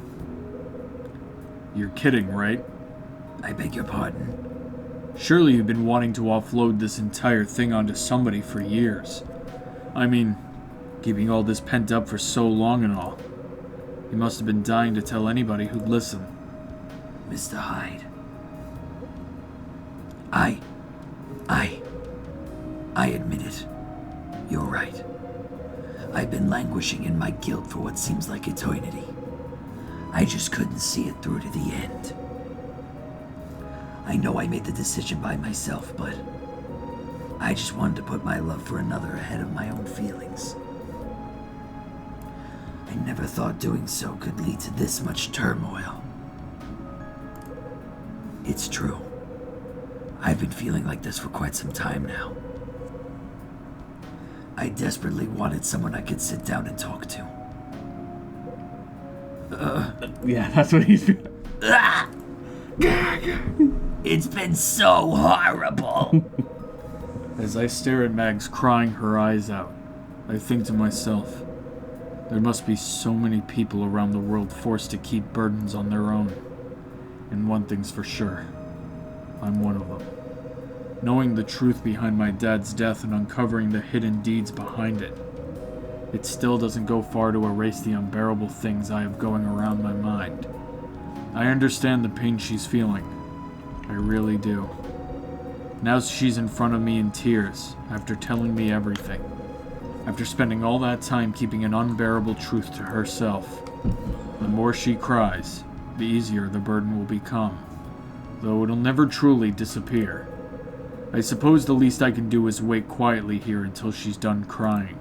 You're kidding, right? I beg your pardon. Surely you've been wanting to offload this entire thing onto somebody for years. I mean, keeping all this pent up for so long and all. You must have been dying to tell anybody who'd listen. Mr. Hyde. I admit it. You're right. I've been languishing in my guilt for what seems like eternity. I just couldn't see it through to the end. I know I made the decision by myself, but I just wanted to put my love for another ahead of my own feelings. I never thought doing so could lead to this much turmoil. It's true. I've been feeling like this for quite some time now. I desperately wanted someone I could sit down and talk to. Yeah, that's what he's doing. It's been so horrible. As I stare at Mags crying her eyes out, I think to myself, there must be so many people around the world forced to keep burdens on their own. And one thing's for sure, I'm one of them. Knowing the truth behind my dad's death and uncovering the hidden deeds behind it, it still doesn't go far to erase the unbearable things I have going around my mind. I understand the pain she's feeling. I really do. Now she's in front of me in tears, after telling me everything. After spending all that time keeping an unbearable truth to herself. The more she cries, the easier the burden will become. Though it'll never truly disappear. I suppose the least I can do is wait quietly here until she's done crying.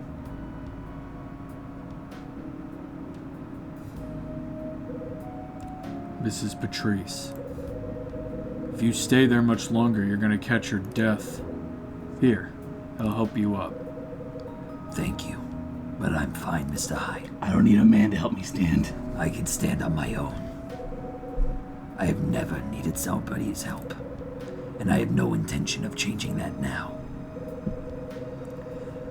Mrs. Patrice. If you stay there much longer, you're gonna catch your death. Here, I'll help you up. Thank you, but I'm fine, Mr. Hyde. I don't need a man to help me stand. I can stand on my own. I have never needed somebody's help, and I have no intention of changing that now.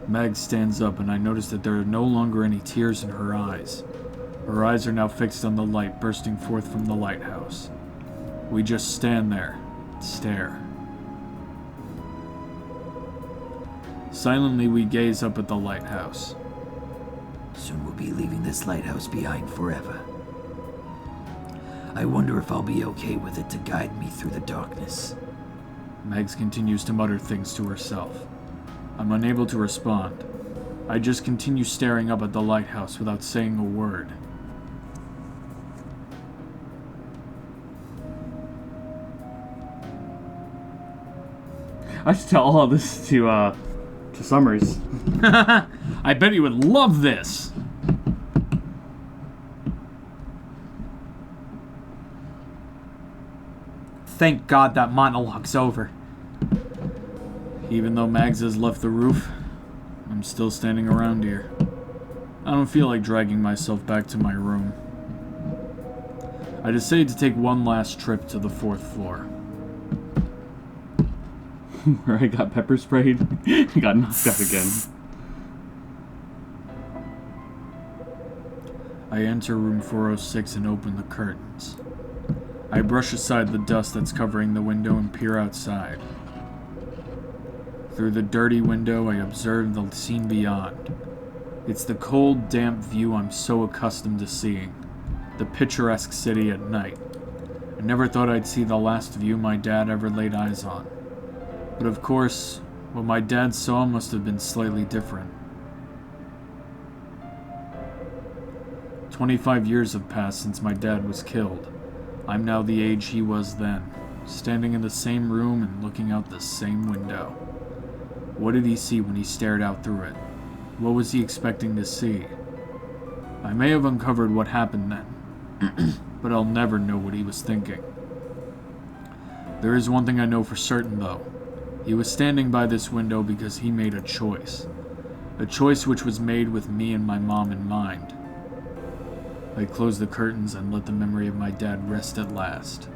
Mag stands up, and I notice that there are no longer any tears in her eyes. Her eyes are now fixed on the light bursting forth from the lighthouse. We just stand there, and stare. Silently, we gaze up at the lighthouse. Soon we'll be leaving this lighthouse behind forever. I wonder if I'll be okay with it to guide me through the darkness. Megs continues to mutter things to herself. I'm unable to respond. I just continue staring up at the lighthouse without saying a word. I should tell all of this to Summers. I bet he would love this! Thank God that monologue's over. Even though Mags has left the roof, I'm still standing around here. I don't feel like dragging myself back to my room. I decide to take one last trip to the 4th floor. Where I got pepper sprayed. Got knocked out again. I enter room 406 and open the curtains. I brush aside the dust that's covering the window and peer outside. Through the dirty window, I observe the scene beyond. It's the cold, damp view I'm so accustomed to seeing. The picturesque city at night. I never thought I'd see the last view my dad ever laid eyes on. But of course, what my dad saw must have been slightly different. 25 years have passed since my dad was killed. I'm now the age he was then, standing in the same room and looking out the same window. What did he see when he stared out through it? What was he expecting to see? I may have uncovered what happened then, but I'll never know what he was thinking. There is one thing I know for certain, though. He was standing by this window because he made a choice. A choice which was made with me and my mom in mind. I closed the curtains and let the memory of my dad rest at last.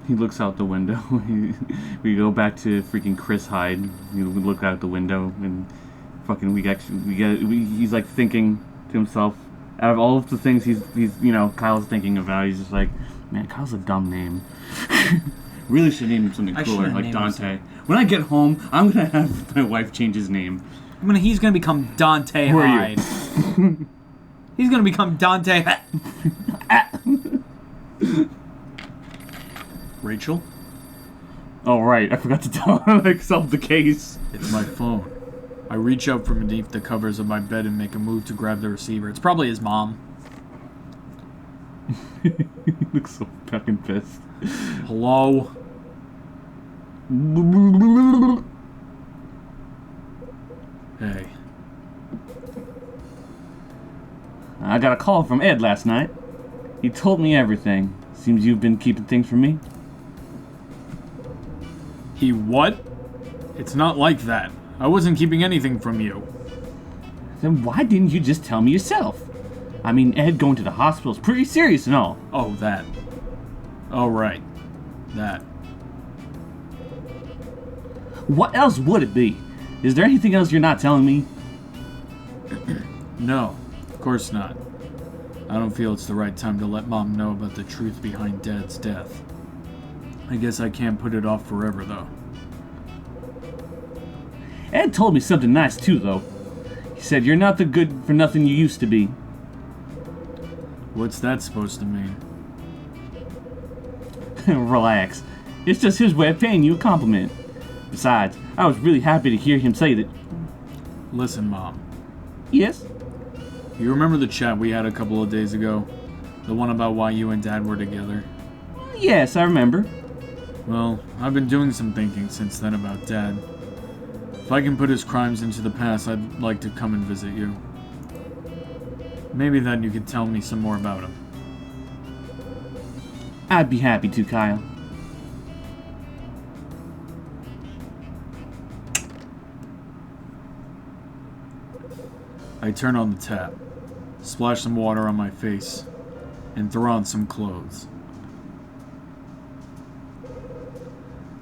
He looks out the window. We go back to freaking Chris Hyde. We look out the window and fucking he's like thinking to himself. Out of all of the things he's Kyle's thinking about, he's just like, man, Kyle's a dumb name. Really should name him something cooler, like Dante. When I get home, I'm gonna have my wife change his name. He's gonna become Dante Who are Hyde. you? He's gonna become Dante Hyde. Rachel? Oh right, I forgot to tell him I solved the case. It's my phone. I reach out from beneath the covers of my bed and make a move to grab the receiver. It's probably his mom. He looks so fucking pissed. Hello? Hey. I got a call from Ed last night. He told me everything. Seems you've been keeping things from me. He what? It's not like that. I wasn't keeping anything from you. Then why didn't you just tell me yourself? I mean, Ed going to the hospital is pretty serious and all. Oh, that. Oh, right. That. What else would it be? Is there anything else you're not telling me? No, of course not. I don't feel it's the right time to let Mom know about the truth behind Dad's death. I guess I can't put it off forever, though. Ed told me something nice, too, though. He said you're not the good-for-nothing you used to be. What's that supposed to mean? Relax. It's just his way of paying you a compliment. Besides, I was really happy to hear him say that. Listen, Mom. Yes? You remember the chat we had a couple of days ago? The one about why you and Dad were together? Yes, I remember. Well, I've been doing some thinking since then about Dad. If I can put his crimes into the past, I'd like to come and visit you. Maybe then you could tell me some more about him. I'd be happy to, Kyle. I turn on the tap, splash some water on my face, and throw on some clothes.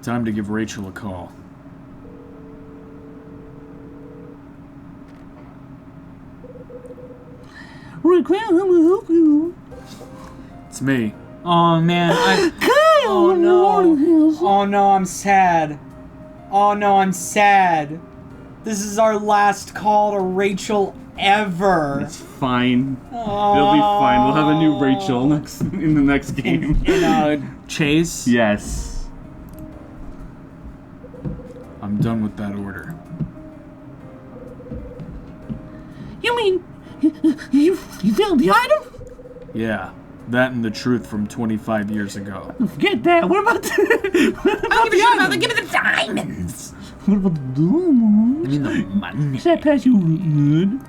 Time to give Rachel a call. It's me. Oh man, Oh no. Oh no, I'm sad. Oh no, I'm sad. This is our last call to Rachel ever. It's fine. It'll be fine. We'll have a new Rachel in the next game. Chase? Yes. I'm done with that order. You mean you found the item? Yeah, that and the truth from 25 years ago. Forget that. What about give me the diamonds. What about the diamonds? I mean the money. Does that pass you good?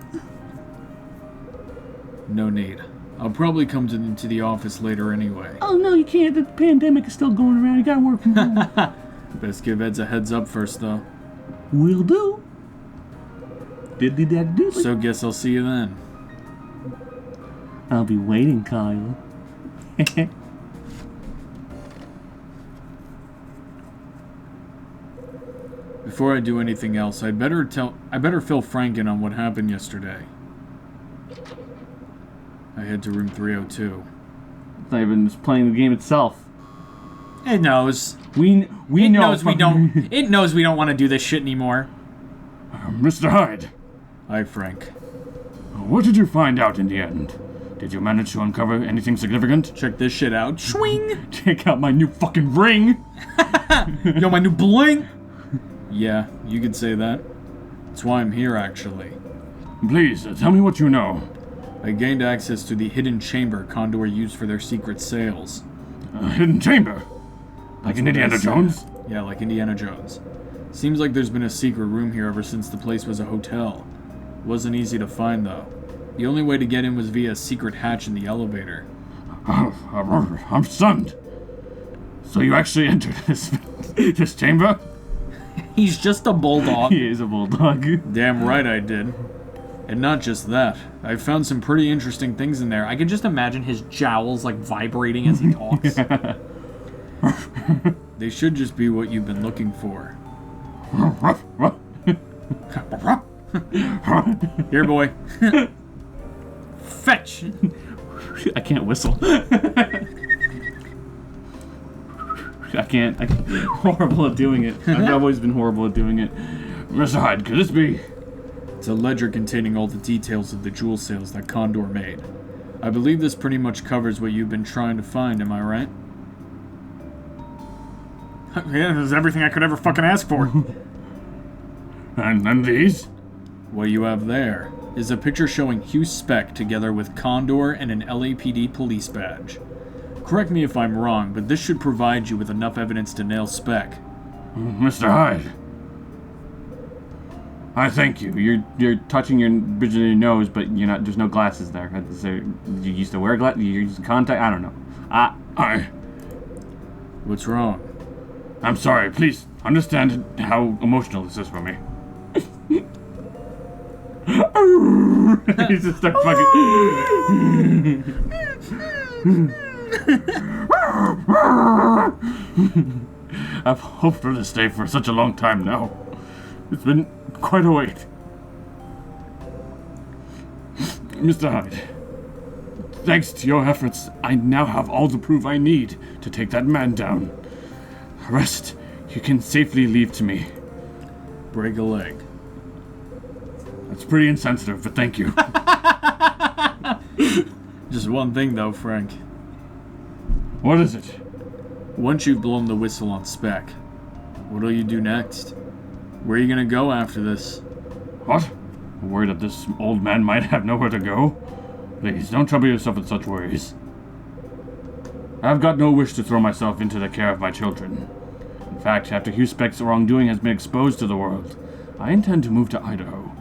No need. I'll probably come to the office later anyway. Oh no, you can't. The pandemic is still going around. You gotta work from home. Best give Eds a heads up first, though. Will do. Did. So guess I'll see you then. I'll be waiting, Kyle. Before I do anything else, I better fill Frank in on what happened yesterday. I head to room 302. It's not even just playing the game itself. It knows. We It know. knows we don't. It knows we don't want to do this shit anymore. Mr. Hyde, Hi, Frank. what did you find out in the end? Did you manage to uncover anything significant? Check this shit out. Swing. Check out my new fucking ring. Yo, my new bling. Yeah, you could say that. That's why I'm here, actually. Please, tell me what you know. I gained access to the hidden chamber Condor used for their secret sales. A hidden chamber? Like in That's what I Indiana said. Jones? Yeah, like Indiana Jones. Seems like there's been a secret room here ever since the place was a hotel. Wasn't easy to find, though. The only way to get in was via a secret hatch in the elevator. I'm stunned. So you actually entered this chamber? He's just a bulldog. He is a bulldog. Damn right I did. And not just that. I found some pretty interesting things in there. I can just imagine his jowls like vibrating as he talks. They should just be what you've been looking for. Here, boy. Fetch. I can't whistle. I can't. Horrible at doing it. I've always been horrible at doing it. Mr. Hyde, could this be? It's a ledger containing all the details of the jewel sales that Condor made. I believe this pretty much covers what you've been trying to find, am I right? Yeah, this is everything I could ever fucking ask for. And these? What you have there is a picture showing Hugh Speck together with Condor and an LAPD police badge. Correct me if I'm wrong, but this should provide you with enough evidence to nail Speck. Mr. Hyde. I thank you. You're touching your bridge of your nose, but you're not. There's no glasses there. You used to wear glasses. You use contact. I don't know. What's wrong? I'm sorry. Please understand how emotional this is for me. You just start fucking. I've hoped for this day for such a long time now. It's been quite a wait. Mr. Hyde, thanks to your efforts, I now have all the proof I need to take that man down. The rest, you can safely leave to me. Break a leg. That's pretty insensitive, but thank you. Just one thing though, Frank. What is it? Once you've blown the whistle on Speck, what'll you do next? Where are you gonna go after this? What? I'm worried that this old man might have nowhere to go. Please, don't trouble yourself with such worries. I've got no wish to throw myself into the care of my children. In fact, after Hugh Speck's wrongdoing has been exposed to the world, I intend to move to Idaho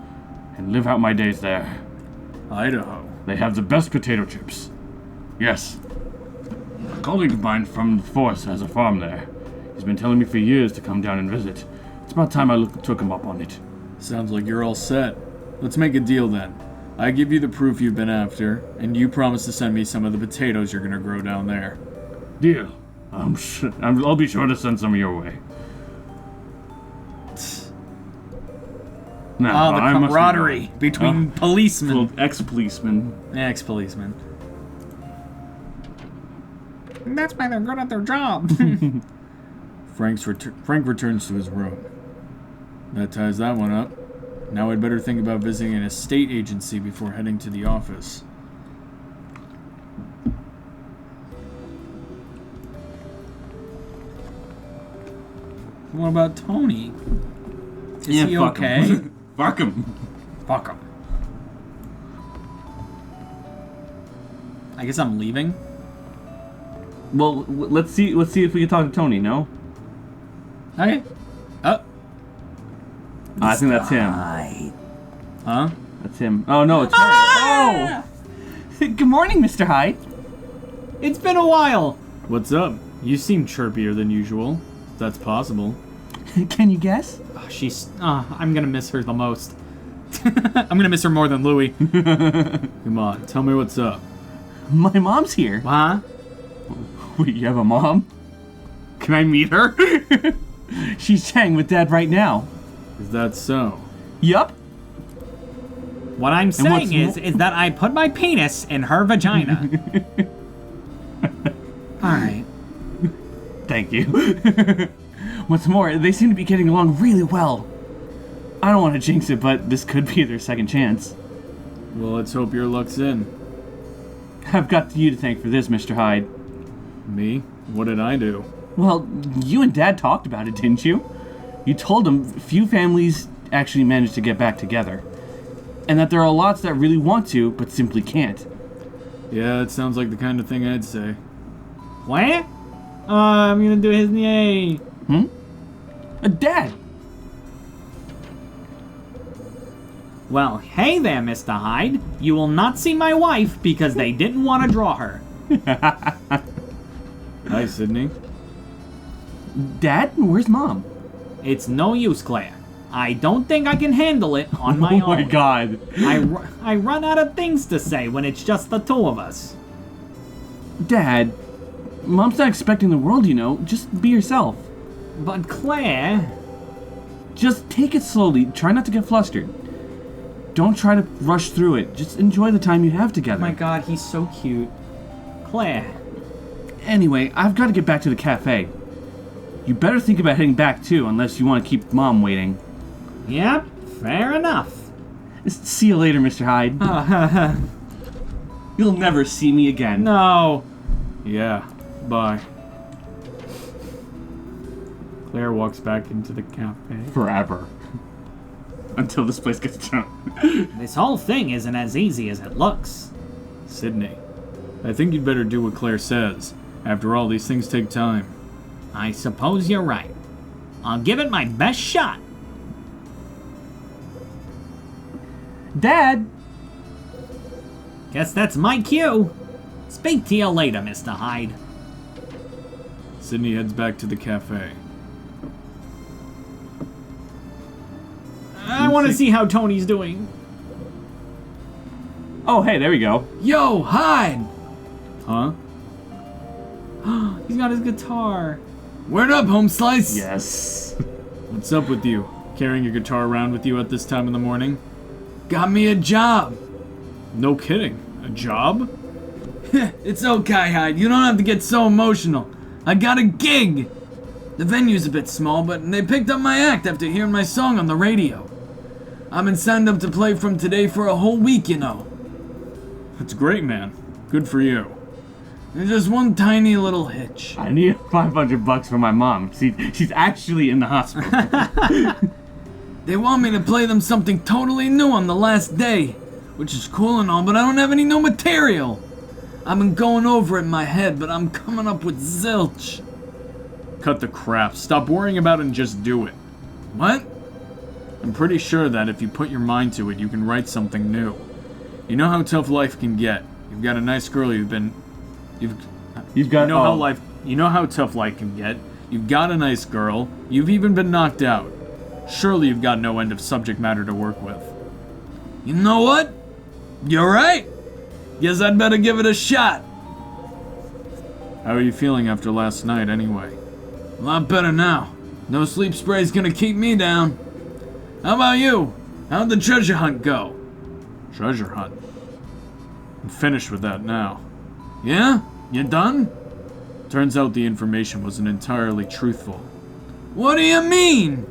and live out my days there. Idaho? They have the best potato chips. Yes. A colleague of mine from the force has a farm there. He's been telling me for years to come down and visit. It's about time I took him up on it. Sounds like you're all set. Let's make a deal then. I give you the proof you've been after, and you promise to send me some of the potatoes you're gonna grow down there. Deal. I'll be sure to send some your way. Now, The I must be camaraderie going. between policemen. Little ex-policeman. Ex-policemen. That's why they're good at their job. Frank returns to his room. That ties that one up. Now I'd better think about visiting an estate agency before heading to the office. What about Tony? Is he fuck okay? him. Fuck him. Fuck him. I guess I'm leaving. Well, let's see if we can talk to Tony, no? Okay. I think that's him. Hyde. Huh? That's him. Oh, no, it's her. Oh! Good morning, Mr. Hyde. It's been a while. What's up? You seem chirpier than usual. If that's possible. Can you guess? I'm gonna miss her the most. I'm gonna miss her more than Louie. Come on, tell me what's up. My mom's here. Huh? Wait, you have a mom? Can I meet her? She's chatting with Dad right now. Is that so? Yup. What I'm what's saying is that I put my penis in her vagina. Alright. Thank you. What's more, they seem to be getting along really well. I don't want to jinx it, but this could be their second chance. Well, let's hope your luck's in. I've got you to thank for this, Mr. Hyde. Me? What did I do? Well, you and Dad talked about it, didn't you? You told him few families actually manage to get back together. And that there are lots that really want to, but simply can't. Yeah, it sounds like the kind of thing I'd say. What? I'm gonna do his yay. Dad! Well, hey there, Mr. Hyde. You will not see my wife because they didn't want to draw her. Hi, Sydney. Dad? Where's Mom? It's no use, Claire. I don't think I can handle it on my own. Oh my god. I run out of things to say when it's just the two of us. Dad, Mom's not expecting the world, you know. Just be yourself. But Claire... Just take it slowly. Try not to get flustered. Don't try to rush through it. Just enjoy the time you have together. Oh my god, he's so cute. Claire. Anyway, I've got to get back to the cafe. You better think about heading back too, unless you want to keep Mom waiting. Yep, fair enough. See you later, Mr. Hyde. You'll never see me again. No. Yeah, bye. Claire walks back into the cafe. Forever. Until this place gets drunk. This whole thing isn't as easy as it looks. Sydney, I think you'd better do what Claire says. After all, these things take time. I suppose you're right. I'll give it my best shot. Dad! Guess that's my cue. Speak to you later, Mr. Hyde. Sydney heads back to the cafe. I want to see how Tony's doing. Oh, hey, there we go. Yo, Hyde! Huh? He's got his guitar. Word up, home slice! Yes. What's up with you? Carrying your guitar around with you at this time in the morning? Got me a job! No kidding. A job? It's okay, Hyde. You don't have to get so emotional. I got a gig! The venue's a bit small, but they picked up my act after hearing my song on the radio. I've been signed up to play from today for a whole week, you know. That's great, man. Good for you. There's just one tiny little hitch. I need $500 for my mom. She's actually in the hospital. They want me to play them something totally new on the last day, which is cool and all, but I don't have any new material. I've been going over it in my head, but I'm coming up with zilch. Cut the crap. Stop worrying about it and just do it. What? I'm pretty sure that if you put your mind to it, you can write something new. You know how tough life can get. You've got a nice girl You've got. You know how tough life can get. You've got a nice girl. You've even been knocked out. Surely you've got no end of subject matter to work with. You know what? You're right. Guess I'd better give it a shot. How are you feeling after last night, anyway? A lot better now. No sleep spray's gonna keep me down. How about you? How'd the treasure hunt go? Treasure hunt? I'm finished with that now. Yeah? You done? Turns out the information wasn't entirely truthful. What do you mean?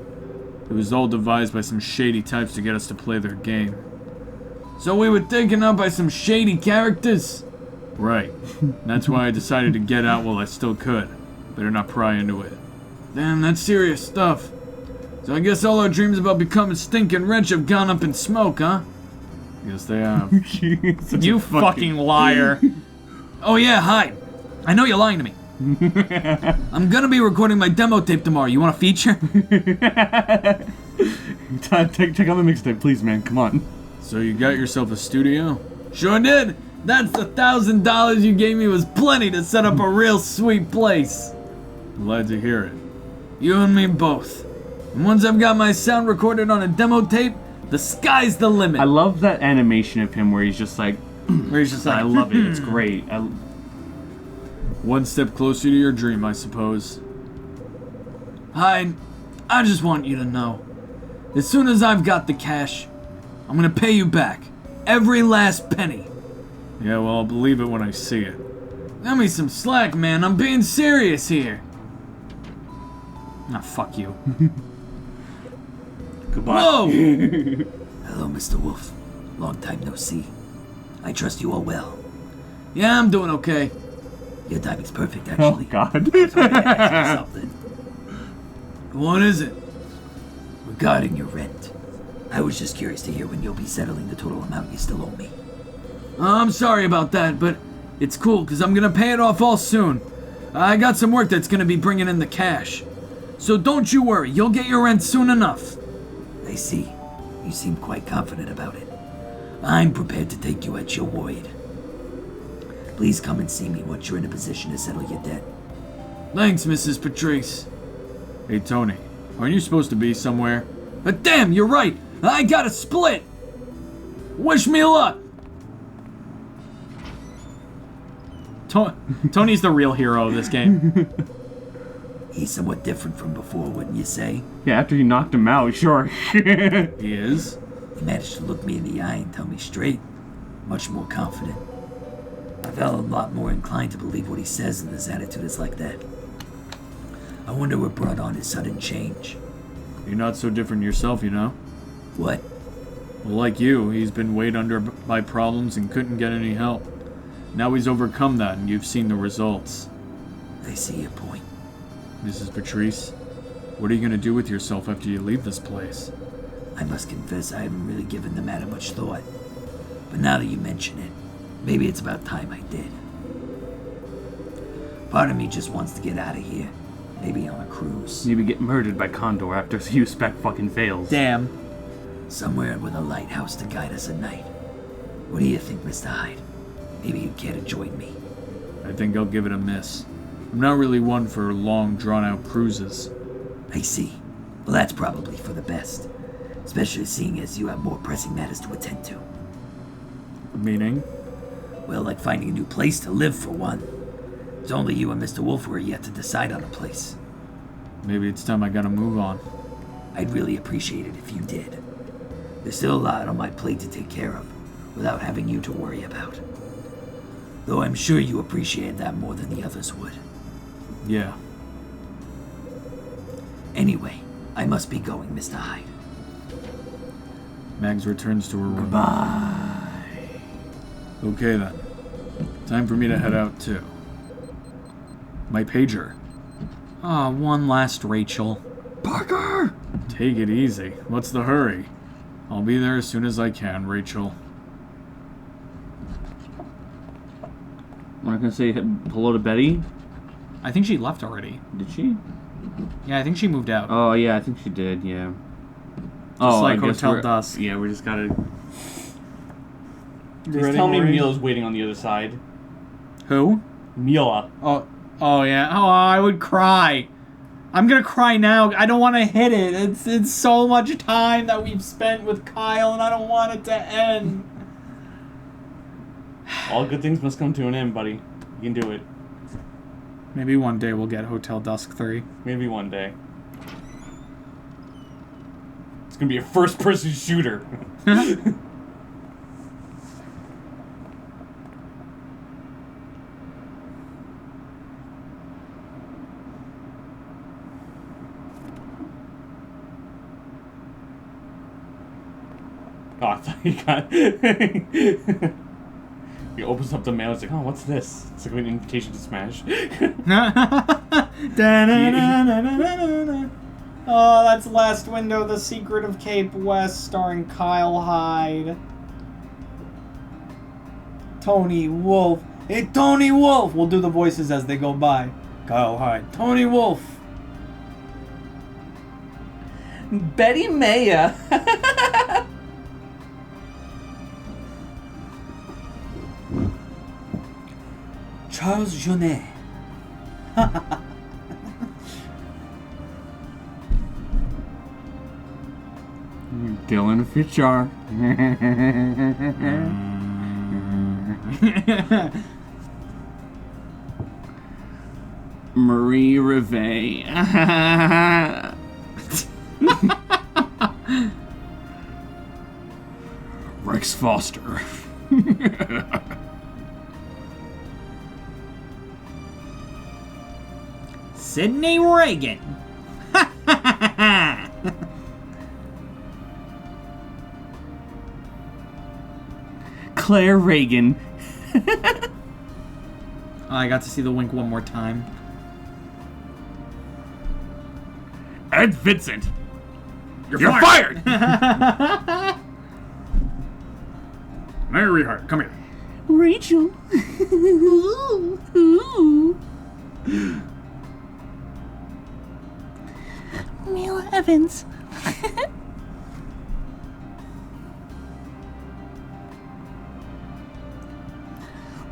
It was all devised by some shady types to get us to play their game. So we were taken out by some shady characters? Right. That's why I decided to get out while I still could. Better not pry into it. Damn, that's serious stuff. So I guess all our dreams about becoming stinking rich have gone up in smoke, huh? Yes, they have. You fucking liar. Oh yeah, Hyde. I know you're lying to me. I'm gonna be recording my demo tape tomorrow. You want a feature? Take out the mixtape, please, man. Come on. So you got yourself a studio? Sure did. That's the $1,000 you gave me was plenty to set up a real sweet place. Glad to hear it. You and me both. And once I've got my sound recorded on a demo tape, the sky's the limit. I love that animation of him where he's just like, I love it. It's great. One step closer to your dream, I suppose. Hyde, I just want you to know. As soon as I've got the cash, I'm gonna pay you back. Every last penny. Yeah, well, I'll believe it when I see it. Cut me some slack, man. I'm being serious here. Ah, fuck you. Goodbye. Whoa! Hello, Mr. Wolf. Long time no see. I trust you all well. Yeah, I'm doing okay. Your timing's perfect, Oh, actually. God. Something What is it? regarding your rent. I was just curious to hear when you'll be settling the total amount you still owe me. I'm sorry about that, but it's cool, because I'm gonna pay it off all soon. I got some work that's gonna be bringing in the cash. So don't you worry, you'll get your rent soon enough. I see. You seem quite confident about it. I'm prepared to take you at your word. Please come and see me once you're in a position to settle your debt. Thanks, Mrs. Patrice. Hey, Tony, aren't you supposed to be somewhere? But damn, you're right. I got a split. Wish me luck. Tony's the real hero of this game. He's somewhat different from before, wouldn't you say? Yeah, after you knocked him out, sure. He is? He managed to look me in the eye and tell me straight. Much more confident. I felt a lot more inclined to believe what he says when his attitude is like that. I wonder what brought on his sudden change. You're not so different yourself, you know? What? Well, like you, he's been weighed under by problems and couldn't get any help. Now he's overcome that, and you've seen the results. I see your point. Mrs. Patrice, what are you going to do with yourself after you leave this place? I must confess I haven't really given the matter much thought. But now that you mention it, maybe it's about time I did. Part of me just wants to get out of here. Maybe on a cruise. Maybe get murdered by Condor after Hugh Spec fucking fails. Damn. Somewhere with a lighthouse to guide us at night. What do you think, Mr. Hyde? Maybe you'd care to join me. I think I'll give it a miss. I'm not really one for long, drawn-out cruises. I see. Well, that's probably for the best. Especially seeing as you have more pressing matters to attend to. Meaning? Well, like finding a new place to live, for one. It's only you and Mr. Wolf who are yet to decide on a place. Maybe it's time I gotta move on. I'd really appreciate it if you did. There's still a lot on my plate to take care of, without having you to worry about. Though I'm sure you appreciate that more than the others would. Yeah. Anyway, I must be going, Mr. Hyde. Mags returns to her room. Bye. Okay then. Time for me to head out too. My pager. Ah, one last Rachel. Parker! Take it easy. What's the hurry? I'll be there as soon as I can, Rachel. I'm not gonna say hello to Betty. I think she left already. Did she? Yeah, I think she moved out. Oh yeah, I think she did. Yeah. Just like I guess Hotel we're- Dusk. Yeah, we just gotta. ready, Just tell me Mori? Mila's waiting on the other side. Who? Mila. Oh yeah. Oh, I would cry. I'm gonna cry now. I don't want to hit it. It's so much time that we've spent with Kyle, and I don't want it to end. All good things must come to an end, buddy. You can do it. Maybe one day we'll get Hotel Dusk 3. Maybe one day. It's gonna be a first-person shooter. Oh, I thought he got... He opens up the mail, it's like, oh, what's this? It's like an invitation to Smash. Oh, that's Last Window, The Secret of Cape West, starring Kyle Hyde. Tony Wolf. Hey, Tony Wolf! We'll do the voices as they go by. Kyle Hyde. Tony Wolf. Betty Maya. Charles Jeunet. Dylan Fitchar. Marie Reve. Rex Foster. Sydney Reagan. Claire Reagan. I got to see the wink one more time. Ed Vincent. You're fired! Mary Hart, come here. Rachel. Mila Evans.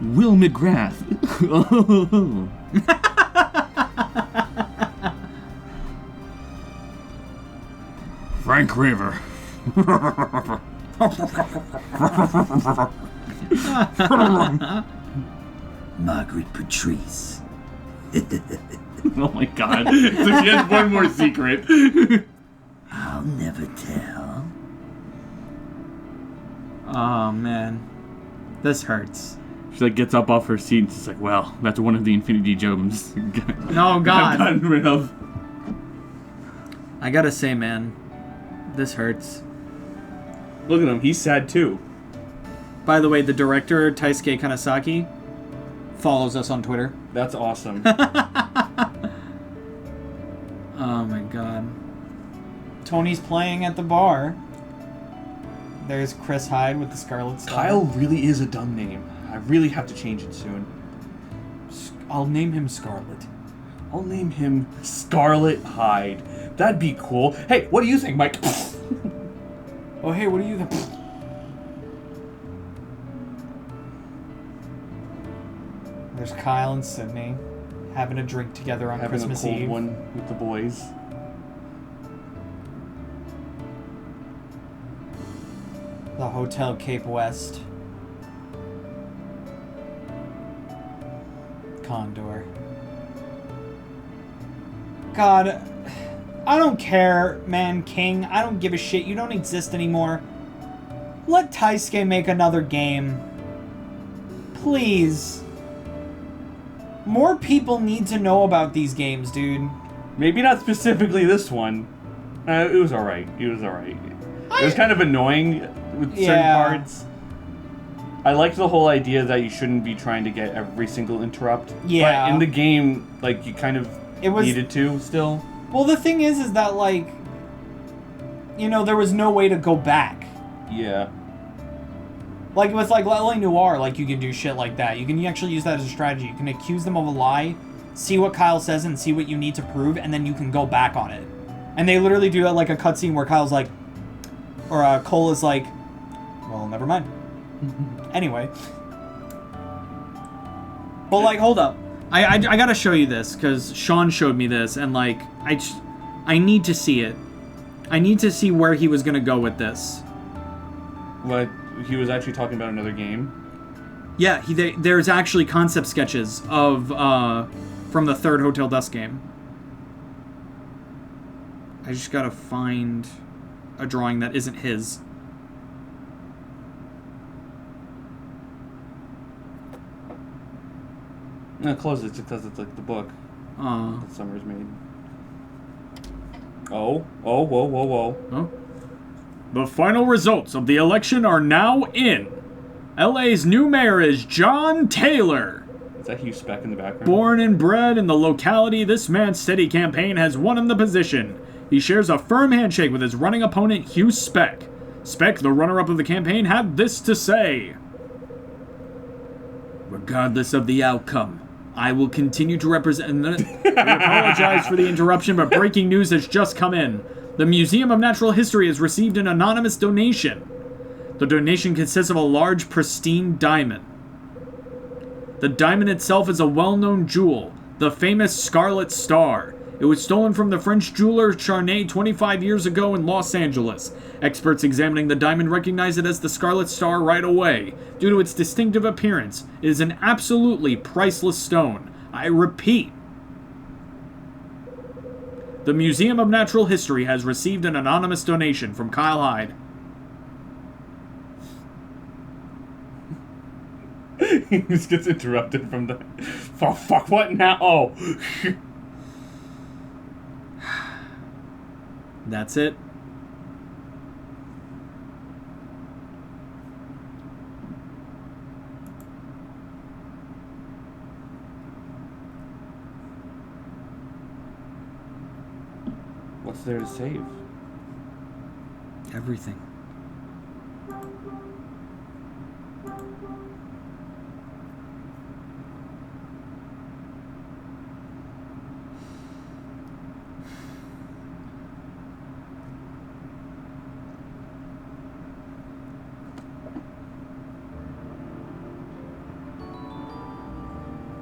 Will McGrath. Frank Raver. Margaret Patrice. Oh my god. So she has one more secret. I'll never tell. Oh, man. This hurts. She like gets up off her seat and she's like, well, that's one of the Infinity Gems. No, I've God. gotten rid of. I gotta say, man. This hurts. Look at him, he's sad too. By the way, the director, Taisuke Kanasaki, follows us on Twitter. That's awesome. Oh my god. Tony's playing at the bar. There's Chris Hyde with the Scarlet Star. Kyle really is a dumb name. I really have to change it soon. I'll name him Scarlet. I'll name him Scarlet Hyde. That'd be cool. Hey, what do you think, Mike? Oh, hey, what are you... There's Kyle and Sydney having a drink together on Having Christmas a cold Eve. one with the boys. The Hotel Cape West. Condor. God, I don't care, man, King. I don't give a shit. You don't exist anymore. Let Taisuke make another game. Please. More people need to know about these games, dude. Maybe not specifically this one. It was alright. It was alright. It was kind of annoying with certain Yeah. parts. I liked the whole idea that you shouldn't be trying to get every single interrupt. Yeah. But in the game, like, you kind of It was... needed to still. Well, the thing is that, like, you know, there was no way to go back. Yeah. Like, with, like, L.A. Noire, like, you can do shit like that. You can actually use that as a strategy. You can accuse them of a lie, see what Kyle says, and see what you need to prove, and then you can go back on it. And they literally do that, like, a cutscene where Kyle's like, or Cole is like, well, never mind. Anyway. But, like, hold up. I gotta show you this, because Sean showed me this, and, like, I need to see it. I need to see where he was gonna go with this. What? He was actually talking about another game? Yeah, there's actually concept sketches of, from the third Hotel Dusk game. I just gotta find a drawing that isn't his. No, close it because it's like the book that Summer's made. Whoa. Huh? The final results of the election are now in. LA's new mayor is John Taylor. Is that Hugh Speck in the background? Born and bred in the locality, this man's steady campaign has won him the position. He shares a firm handshake with his running opponent, Hugh Speck. Speck, the runner-up of the campaign, had this to say. Regardless of the outcome, I will continue to represent... I apologize for the interruption, but breaking news has just come in. The Museum of Natural History has received an anonymous donation. The donation consists of a large, pristine diamond. The diamond itself is a well-known jewel, the famous Scarlet Star. It was stolen from the French jeweler Charnay 25 years ago in Los Angeles. Experts examining the diamond recognize it as the Scarlet Star right away. Due to its distinctive appearance, it is an absolutely priceless stone. I repeat. The Museum of Natural History has received an anonymous donation from Kyle Hyde. He just gets interrupted from the... Oh, fuck, what now? Oh. That's it. What's there to save? Everything.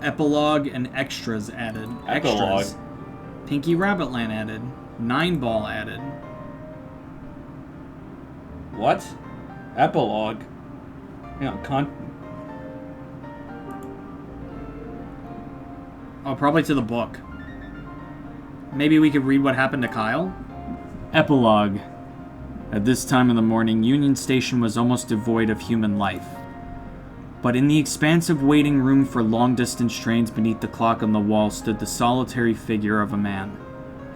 Epilogue and extras added. Epilogue? Extras. Pinky Rabbitland added. 9-Ball added. What? Epilogue? Yeah, Oh, probably to the book. Maybe we could read what happened to Kyle? Epilogue. At this time in the morning, Union Station was almost devoid of human life. But in the expansive waiting room for long-distance trains beneath the clock on the wall stood the solitary figure of a man.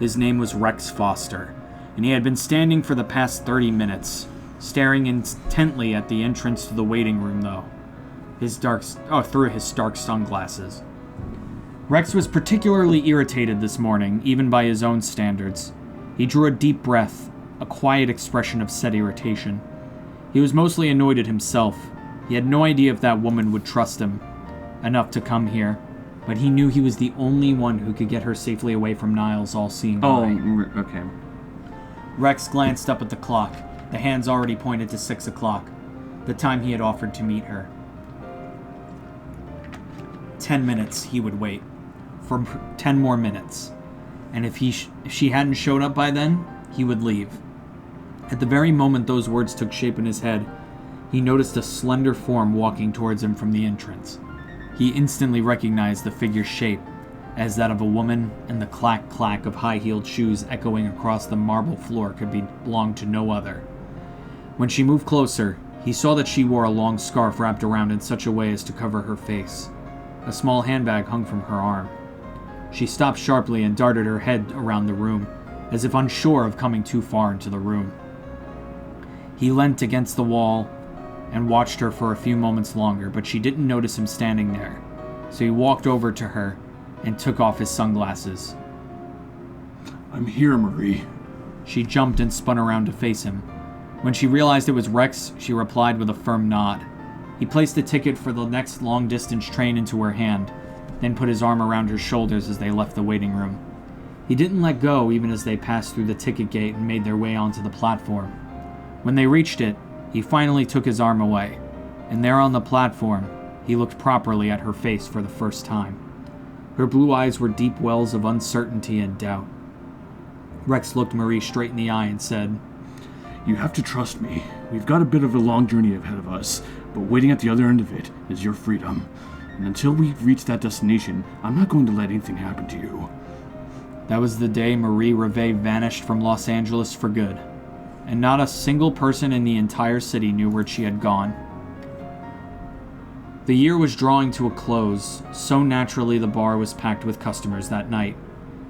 His name was Rex Foster, and he had been standing for the past 30 minutes, staring intently at the entrance to the waiting room, though. Through his dark sunglasses. Rex was particularly irritated this morning, even by his own standards. He drew a deep breath, a quiet expression of set irritation. He was mostly annoyed at himself. He had no idea if that woman would trust him enough to come here, but he knew he was the only one who could get her safely away from Niles' all-seeing eye. Okay. Rex glanced up at the clock. The hands already pointed to 6 o'clock, the time he had offered to meet her. 10 minutes he would wait. For 10 more minutes. And if she hadn't showed up by then, he would leave. At the very moment those words took shape in his head, he noticed a slender form walking towards him from the entrance. He instantly recognized the figure's shape as that of a woman, and the clack-clack of high-heeled shoes echoing across the marble floor could belong to no other. When she moved closer, he saw that she wore a long scarf wrapped around in such a way as to cover her face. A small handbag hung from her arm. She stopped sharply and darted her head around the room, as if unsure of coming too far into the room. He leant against the wall and watched her for a few moments longer, but she didn't notice him standing there, so he walked over to her and took off his sunglasses. I'm here, Mori. She jumped and spun around to face him. When she realized it was Rex, she replied with a firm nod. He placed a ticket for the next long-distance train into her hand, then put his arm around her shoulders as they left the waiting room. He didn't let go even as they passed through the ticket gate and made their way onto the platform. When they reached it, he finally took his arm away, and there on the platform, he looked properly at her face for the first time. Her blue eyes were deep wells of uncertainty and doubt. Rex looked Mori straight in the eye and said, You have to trust me. We've got a bit of a long journey ahead of us, but waiting at the other end of it is your freedom. And until we reach that destination, I'm not going to let anything happen to you. That was the day Marie Raver vanished from Los Angeles for good, and not a single person in the entire city knew where she had gone. The year was drawing to a close, so naturally the bar was packed with customers that night.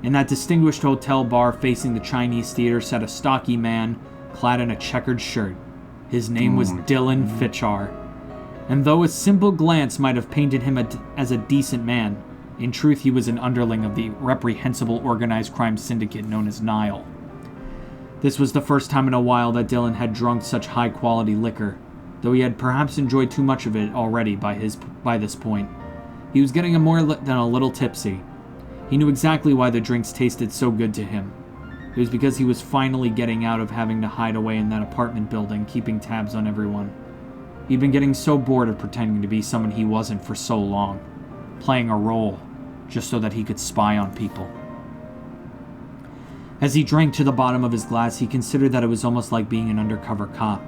In that distinguished hotel bar facing the Chinese theater sat a stocky man clad in a checkered shirt. His name was Dylan Fitchar, and though a simple glance might have painted him as a decent man, in truth he was an underling of the reprehensible organized crime syndicate known as Nile. This was the first time in a while that Dylan had drunk such high-quality liquor, though he had perhaps enjoyed too much of it already by this point. He was getting more than a little tipsy. He knew exactly why the drinks tasted so good to him. It was because he was finally getting out of having to hide away in that apartment building, keeping tabs on everyone. He'd been getting so bored of pretending to be someone he wasn't for so long, playing a role, just so that he could spy on people. As he drank to the bottom of his glass, he considered that it was almost like being an undercover cop,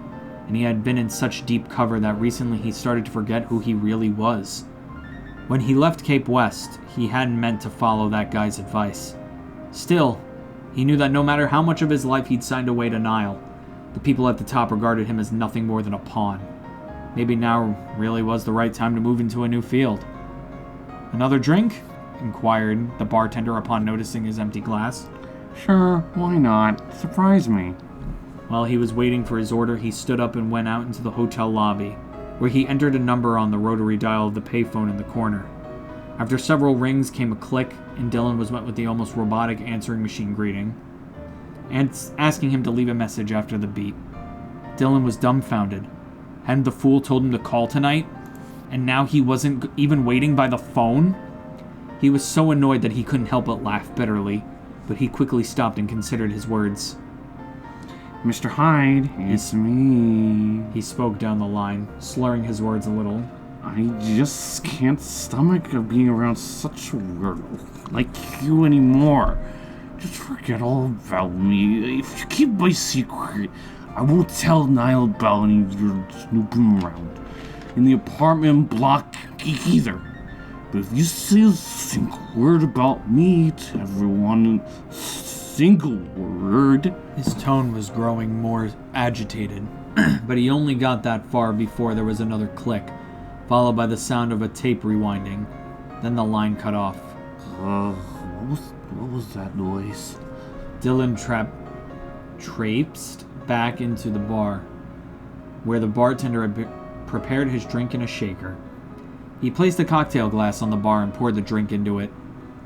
and he had been in such deep cover that recently he started to forget who he really was. When he left Cape West, he hadn't meant to follow that guy's advice. Still, he knew that no matter how much of his life he'd signed away to Nile, the people at the top regarded him as nothing more than a pawn. Maybe now really was the right time to move into a new field. "Another drink?" inquired the bartender upon noticing his empty glass. Sure, why not? Surprise me. While he was waiting for his order, he stood up and went out into the hotel lobby, where he entered a number on the rotary dial of the payphone in the corner. After several rings came a click, and Dylan was met with the almost robotic answering machine greeting, and asking him to leave a message after the beep. Dylan was dumbfounded. Hadn't the fool told him to call tonight? And now he wasn't even waiting by the phone? He was so annoyed that he couldn't help but laugh bitterly, but he quickly stopped and considered his words. Mr. Hyde, it's me. He spoke down the line, slurring his words a little. I just can't stomach being around such a weirdo like you anymore. Just forget all about me. If you keep my secret, I won't tell Nile about any of your snooping around in the apartment block either. But if you say a single word about me to everyone, single word... His tone was growing more agitated, but he only got that far before there was another click, followed by the sound of a tape rewinding. Then the line cut off. What was that noise? Dylan traipsed back into the bar, where the bartender had prepared his drink in a shaker. He placed a cocktail glass on the bar and poured the drink into it.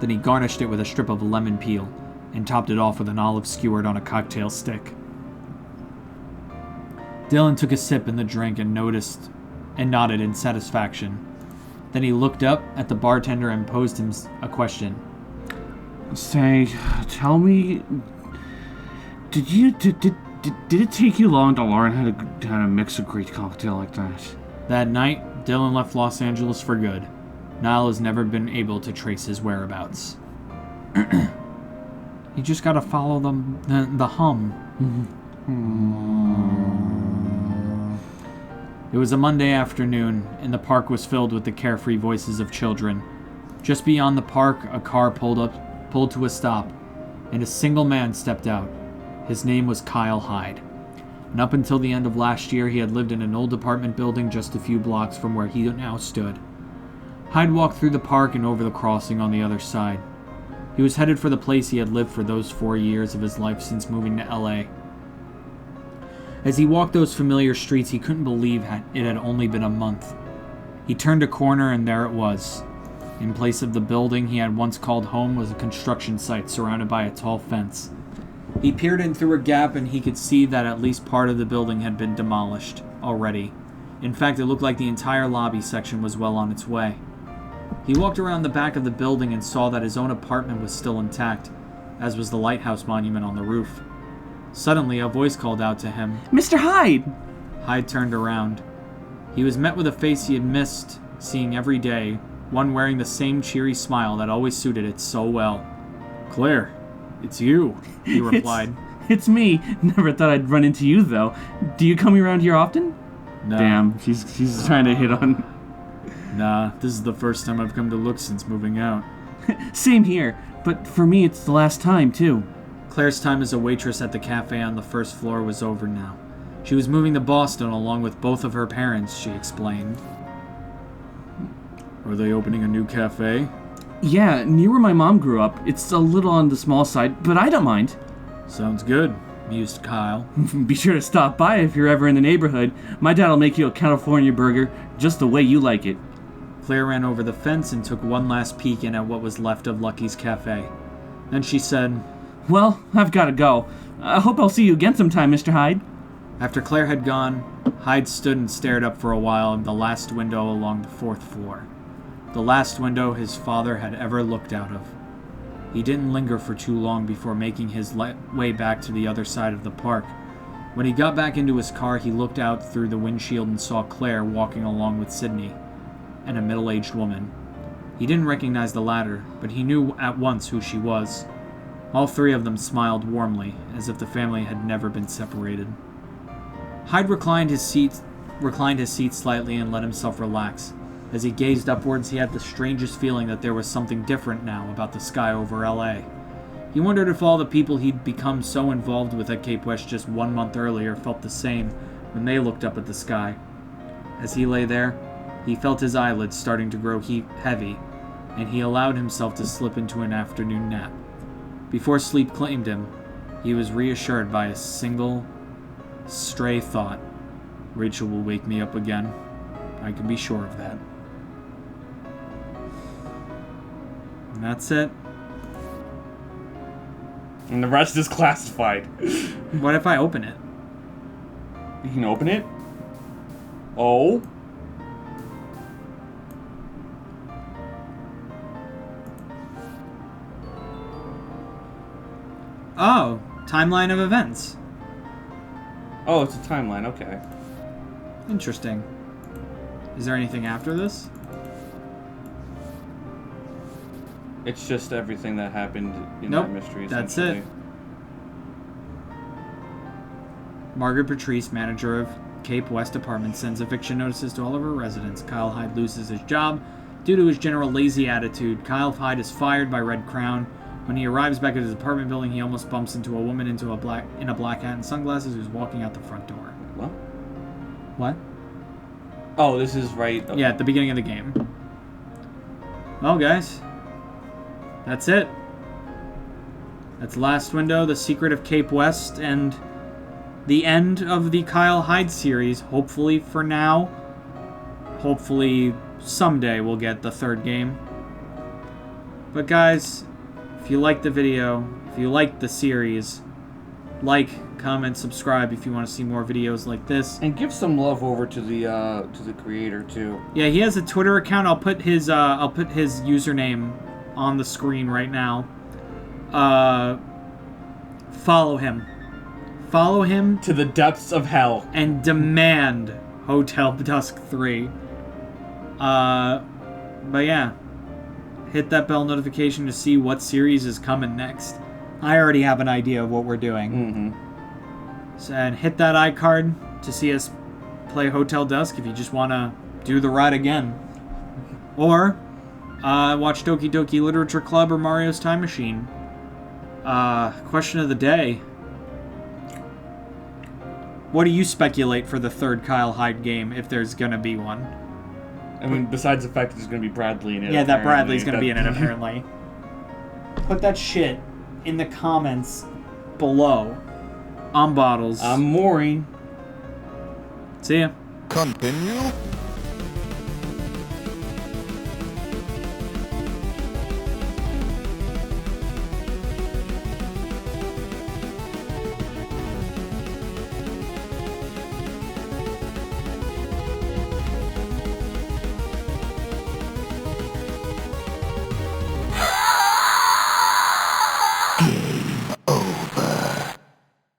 Then he garnished it with a strip of lemon peel and topped it off with an olive skewered on a cocktail stick. Dylan took a sip in the drink and nodded in satisfaction. Then he looked up at the bartender and posed him a question. Say, tell me, did it take you long to learn how to mix a great cocktail like that? That night, Dylan left Los Angeles for good. Nile has never been able to trace his whereabouts. You just gotta follow the hum. It was a Monday afternoon, and the park was filled with the carefree voices of children. Just beyond the park, a car pulled to a stop, and a single man stepped out. His name was Kyle Hyde, and up until the end of last year, he had lived in an old apartment building just a few blocks from where he now stood. Hyde walked through the park and over the crossing on the other side. He was headed for the place he had lived for those 4 years of his life since moving to LA. As he walked those familiar streets, he couldn't believe it had only been a month. He turned a corner and there it was. In place of the building he had once called home was a construction site surrounded by a tall fence. He peered in through a gap and he could see that at least part of the building had been demolished already. In fact, it looked like the entire lobby section was well on its way. He walked around the back of the building and saw that his own apartment was still intact, as was the lighthouse monument on the roof. Suddenly, a voice called out to him. Mr. Hyde! Hyde turned around. He was met with a face he had missed seeing every day, one wearing the same cheery smile that always suited it so well. "Claire, it's you," he replied. It's me. Never thought I'd run into you, though. Do you come around here often? No. Damn, she's trying to hit on... Nah, this is the first time I've come to look since moving out. Same here, but for me it's the last time, too. Claire's time as a waitress at the cafe on the first floor was over now. She was moving to Boston along with both of her parents, she explained. Are they opening a new cafe? Yeah, near where my mom grew up. It's a little on the small side, but I don't mind. Sounds good, mused Kyle. Be sure to stop by if you're ever in the neighborhood. My dad'll make you a California burger just the way you like it. Claire ran over the fence and took one last peek in at what was left of Lucky's cafe. Then she said, Well, I've got to go. I hope I'll see you again sometime, Mr. Hyde. After Claire had gone, Hyde stood and stared up for a while in the last window along the 4th floor. The last window his father had ever looked out of. He didn't linger for too long before making his way back to the other side of the park. When he got back into his car, he looked out through the windshield and saw Claire walking along with Sydney and a middle-aged woman. He didn't recognize the latter, but he knew at once who she was. All three of them smiled warmly, as if the family had never been separated. Hyde reclined his seat slightly and let himself relax. As he gazed upwards, he had the strangest feeling that there was something different now about the sky over L.A. He wondered if all the people he'd become so involved with at Cape West just 1 month earlier felt the same when they looked up at the sky. As he lay there, he felt his eyelids starting to grow heavy, and he allowed himself to slip into an afternoon nap. Before sleep claimed him, he was reassured by a single, stray thought. Rachel will wake me up again. I can be sure of that. And that's it. And the rest is classified. What if I open it? You can open it? Oh? Oh, timeline of events. Oh, it's a timeline, okay. Interesting. Is there anything after this? It's just everything that happened in Nope, that mystery, that's essentially. it. Margaret Patrice, manager of Cape West Apartments, sends eviction notices to all of her residents. Kyle Hyde loses his job due to his general lazy attitude. Kyle Hyde is fired by Red Crown. When he arrives back at his apartment building, he almost bumps into a woman in a black hat and sunglasses who's walking out the front door. What? What? Oh, this is right... Okay. Yeah, at the beginning of the game. Well, guys, that's it. That's Last Window, The Secret of Cape West, and the end of the Kyle Hyde series. Hopefully for now. Hopefully someday we'll get the third game. But guys, if you liked the video, if you liked the series, like, comment, subscribe if you want to see more videos like this. And give some love over to the creator too. Yeah, he has a Twitter account. I'll put his username on the screen right now. Follow him. Follow him To the depths of hell. and demand Hotel Dusk 3. But yeah, hit that bell notification to see what series is coming next. I already have an idea of what we're doing. Mm-hmm. So, and hit that iCard to see us play Hotel Dusk if you just want to do the ride again. Or watch Doki Doki Literature Club or Mario's Time Machine. Question of the day. What do you speculate for the third Kyle Hyde game, if there's gonna be one? I mean, besides the fact that there's going to be Bradley in it. Yeah, that apparently, Bradley's gonna be in it, apparently. Put that shit in the comments below. I'm Bottles. I'm Mori. See ya. Continue.